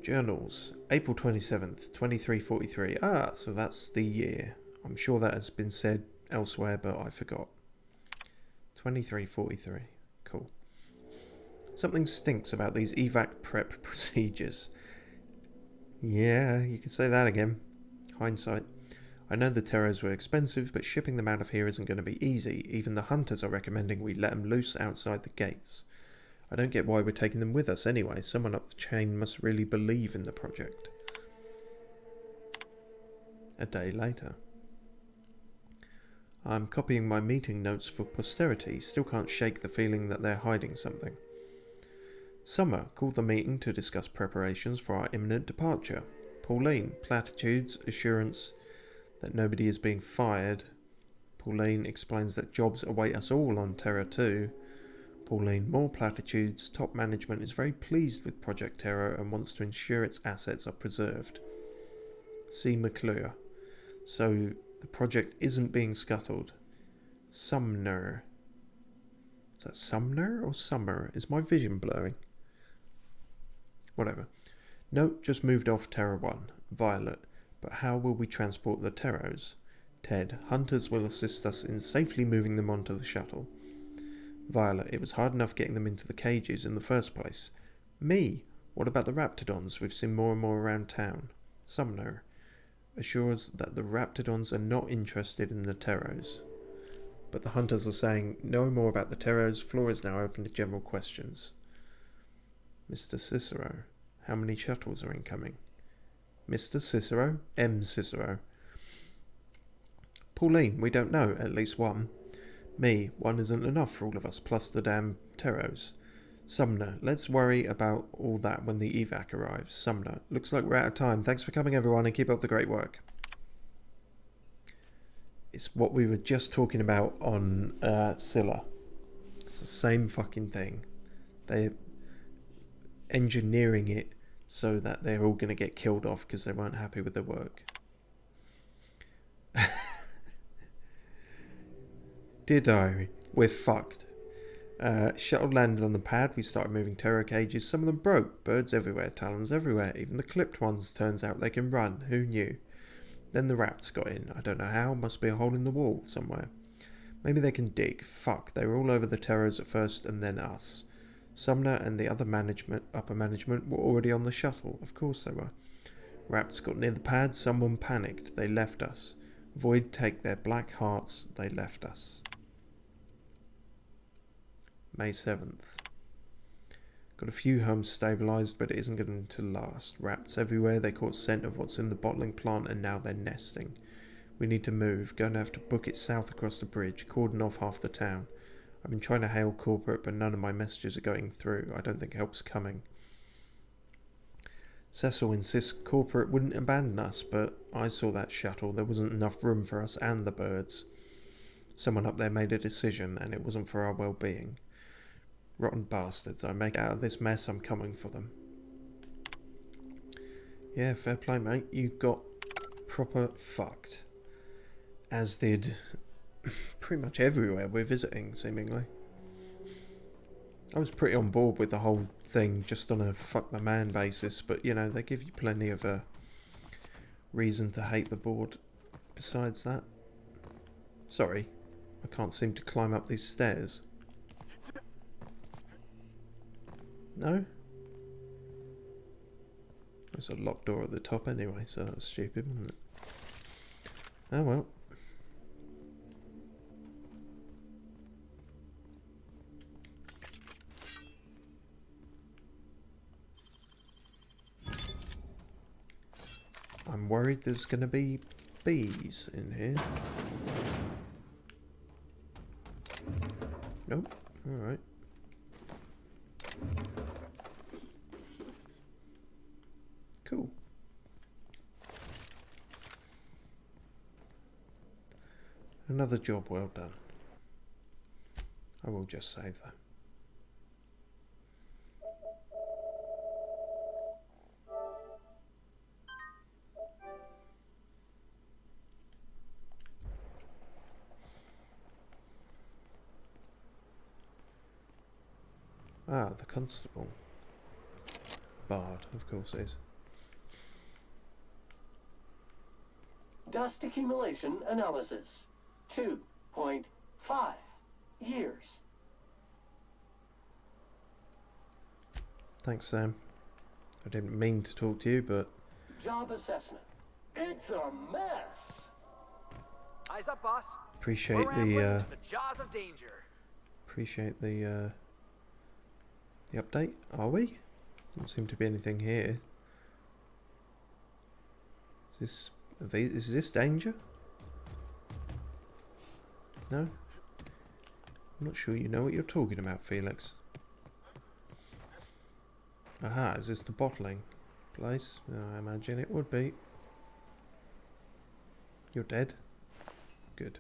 Journals, April 27th, 2343. Ah, so that's the year. I'm sure that has been said elsewhere, but I forgot. 2343. Cool. Something stinks about these evac prep procedures. Yeah, you can say that again. Hindsight. I know the terrors were expensive, but shipping them out of here isn't going to be easy. Even the hunters are recommending we let them loose outside the gates. I don't get why we're taking them with us anyway. Someone up the chain must really believe in the project. A day later. I'm copying my meeting notes for posterity. Still can't shake the feeling that they're hiding something. Summer called the meeting to discuss preparations for our imminent departure. Pauline, platitudes, assurance that nobody is being fired. Pauline explains that jobs await us all on Terra 2. Pauline, more platitudes. Top management is very pleased with Project Terror and wants to ensure its assets are preserved. See MacLeod. So the project isn't being scuttled. Sumner. Is that Sumner or Summer? Is my vision blurring? Whatever. Note just moved off Terror 1. Violet. But how will we transport the Terros? Ted. Hunters will assist us in safely moving them onto the shuttle. Violet, it was hard enough getting them into the cages in the first place. Me, what about the Raptidons we've seen more and more around town? Sumner assures that the Raptidons are not interested in the Terros. But the hunters are saying no more about the Terros. Floor is now open to general questions. Mr. Cicero, how many shuttles are incoming? Mr. Cicero? M. Cicero. Pauline, we don't know, at least one. Me, one isn't enough for all of us, plus the damn Terros. Sumner, let's worry about all that when the evac arrives. Sumner, looks like we're out of time. Thanks for coming everyone and keep up the great work. It's what we were just talking about on Scylla. It's the same fucking thing. They're engineering it so that they're all going to get killed off because they weren't happy with their work. Dear Diary, we're fucked. Shuttle landed on the pad, we started moving terror cages, some of them broke, birds everywhere, talons everywhere, even the clipped ones, turns out they can run, who knew? Then the rats got in, I don't know how, must be a hole in the wall somewhere. Maybe they can dig, fuck, they were all over the terrors at first and then us. Sumner and the other upper management were already on the shuttle, of course they were. Rats got near the pad, someone panicked, they left us. Void take their black hearts, they left us. May 7th. Got a few homes stabilised, but it isn't going to last. Rats everywhere, they caught scent of what's in the bottling plant and now they're nesting. We need to move, going to have to book it south across the bridge, cordon off half the town. I've been trying to hail corporate, but none of my messages are going through. I don't think help's coming. Cecil insists corporate wouldn't abandon us, but I saw that shuttle. There wasn't enough room for us and the birds. Someone up there made a decision, and it wasn't for our well-being. Rotten bastards. I make out of this mess, I'm coming for them. Yeah, fair play, mate. You got proper fucked. As did pretty much everywhere we're visiting, seemingly. I was pretty on board with the whole thing, just on a fuck the man basis, but you know, they give you plenty of reason to hate the board besides that. Sorry, I can't seem to climb up these stairs. No? There's a locked door at the top anyway, so that was stupid, wasn't it? Oh well. I'm worried there's going to be bees in here. Nope. Alright. Cool. Another job well done. I will just save that. Ah, the constable. Bard, of course is. Dust accumulation analysis. 2.5 years. Thanks, Sam. I didn't mean to talk to you, but... Job assessment. It's a mess. Eyes up, boss. Appreciate We're the jaws of danger. Appreciate the update. Are we? Doesn't seem to be anything here. Is this danger? No? I'm not sure you know what you're talking about, Felix. Aha, is this the bottling place? I imagine it would be. You're dead? Good.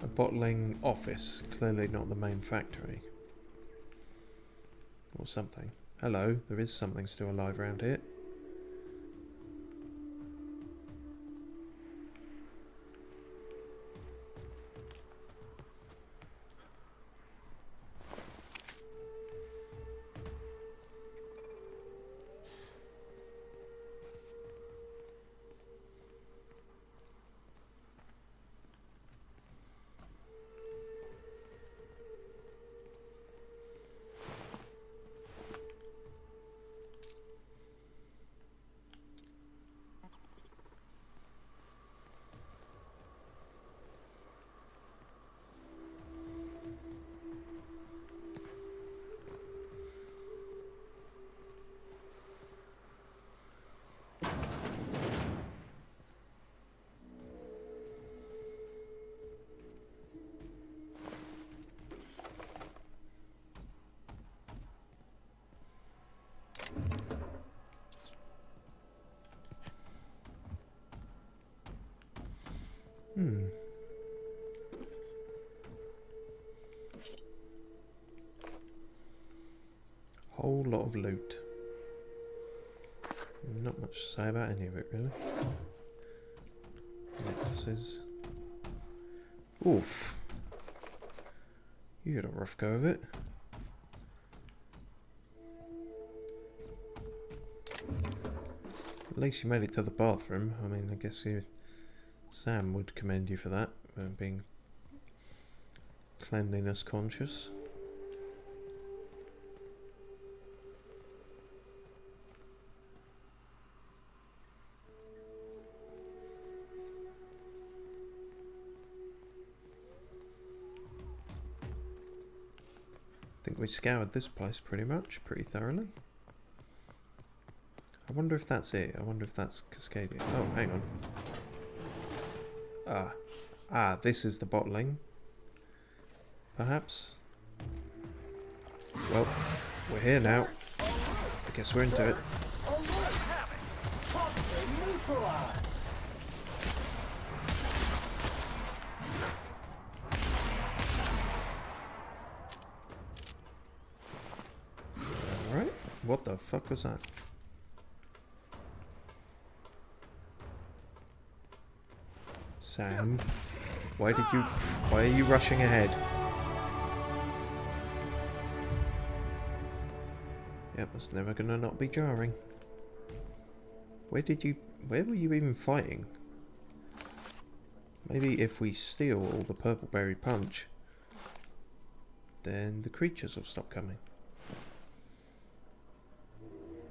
A bottling office, clearly not the main factory. Or something. Hello, there is something still alive around here. Whole lot of loot. Not much to say about any of it, really. Necklaces. Oof. You had a rough go of it. At least you made it to the bathroom. I mean, I guess Sam would commend you for that, being cleanliness conscious. I think we scoured this place pretty thoroughly. I wonder if that's it. I wonder if that's Cascadia. Oh, hang on. This is the bottling. Perhaps. Well, we're here now. I guess we're into it. Alright, what the fuck was that? Sam, why are you rushing ahead? Yep, that's never gonna not be jarring. Where were you even fighting? Maybe if we steal all the purple berry punch, then the creatures will stop coming.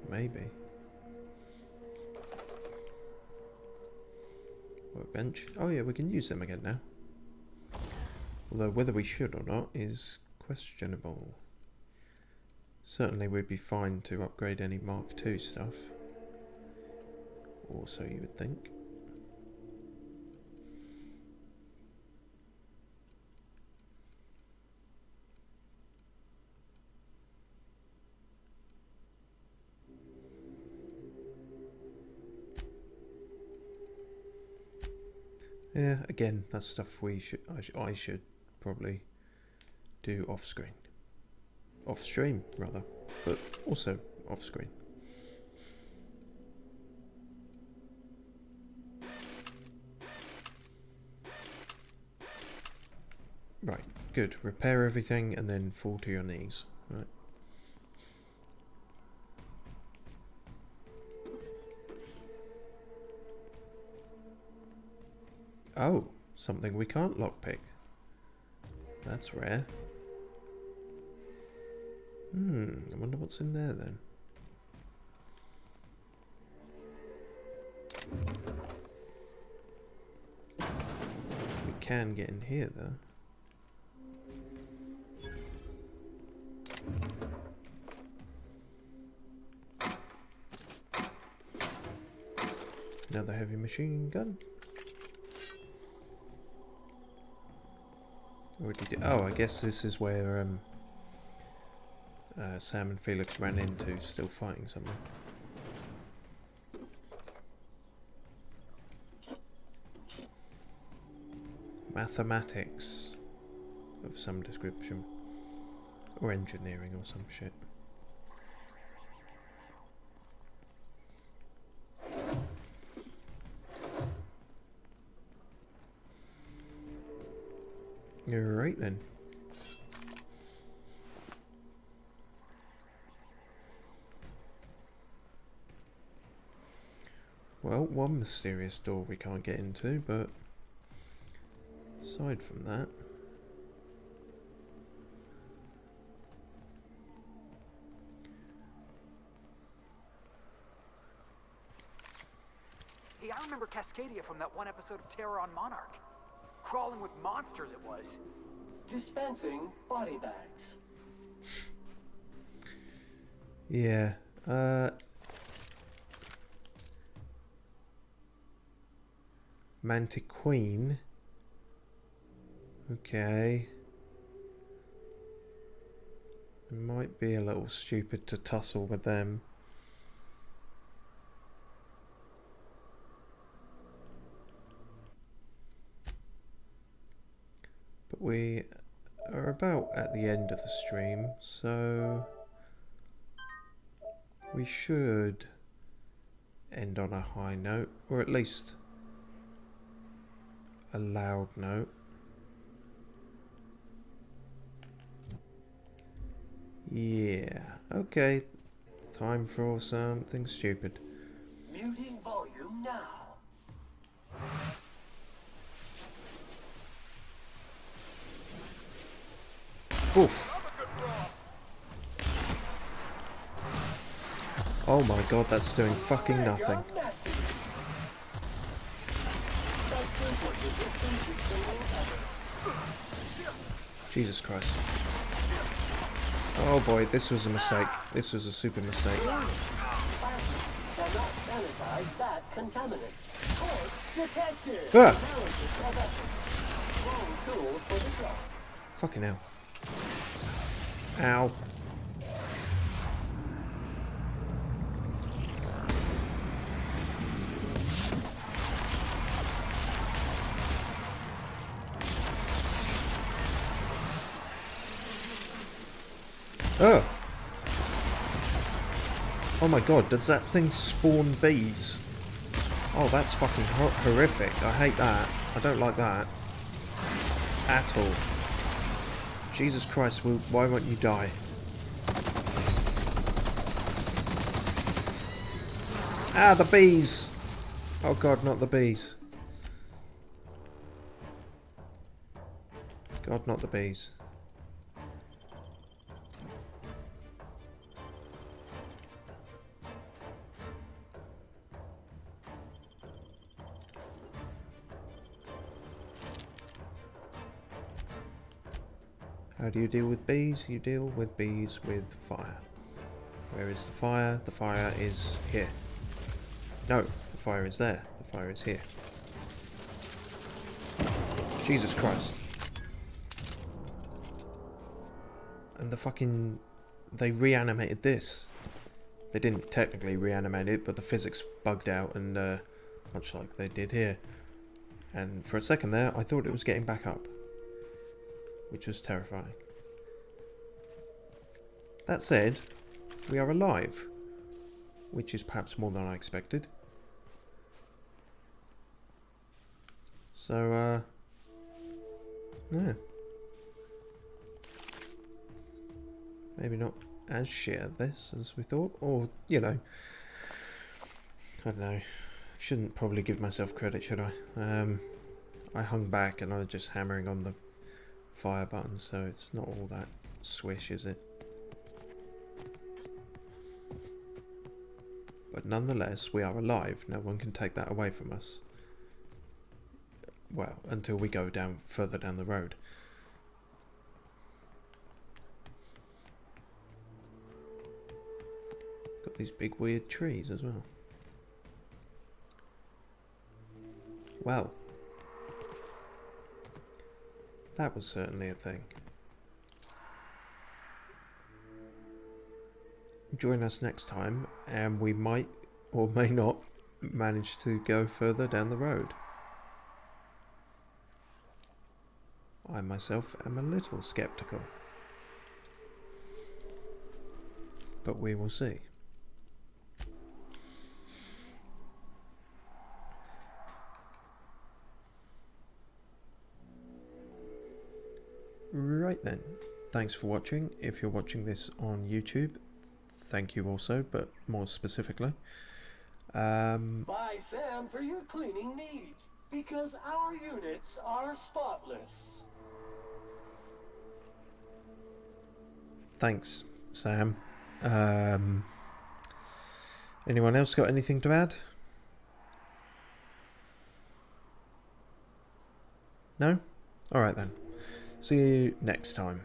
Maybe. Workbench. Oh yeah, we can use them again now. Although whether we should or not is questionable. Certainly we'd be fine to upgrade any Mark II stuff. Or so you would think. Yeah, again, that's stuff I should probably do off screen. Off stream, rather, but also off screen. Right, good. Repair everything and then fall to your knees. Right. Oh, something we can't lockpick. That's rare. I wonder what's in there then. We can get in here though. Another heavy machine gun. Oh, I guess this is where Sam and Felix ran into, still fighting someone. Mathematics of some description. Or engineering or some shit. You're right then. Well, one mysterious door we can't get into, but aside from that... Hey, I remember Cascadia from that one episode of Terror on Monarch. Crawling with monsters it was. Dispensing body bags. Yeah, Mantiqueen. Okay. It might be a little stupid to tussle with them. But we are about at the end of the stream, so we should end on a high note, or at least a loud note. Yeah, okay. Time for something stupid. Muting volume now. Oof. Oh my god, that's doing fucking nothing. Jesus Christ. Oh boy, this was a mistake. This was a super mistake. Cannot sanitize that contaminant. Detected. Ah! Wrong tool for the job. Fucking hell. Ow. Oh! Oh my god, does that thing spawn bees? Oh, that's fucking horrific. I hate that. I don't like that. At all. Jesus Christ, why won't you die? Ah, the bees! Oh god, not the bees. God, not the bees. How do you deal with bees? You deal with bees with fire. Where is the fire? The fire is here. No, the fire is there. The fire is here. Jesus Christ. And the fucking... They reanimated this. They didn't technically reanimate it, but the physics bugged out, and much like they did here. And for a second there, I thought it was getting back up, which was terrifying. That said, we are alive, which is perhaps more than I expected. So, yeah. Maybe not as shit at this as we thought, or, you know, I don't know. Shouldn't probably give myself credit, should I? I hung back and I was just hammering on the fire button, so it's not all that swish, is it? But nonetheless, we are alive. No one can take that away from us. Well, until we go down further down the road. Got these big weird trees as well. Well, that was certainly a thing. Join us next time and we might or may not manage to go further down the road. I myself am a little skeptical, but we will see. Right then, thanks for watching. If you're watching this on YouTube, thank you also, but more specifically. Buy Sam for your cleaning needs, because our units are spotless. Thanks, Sam. Anyone else got anything to add? No? Alright then. See you next time.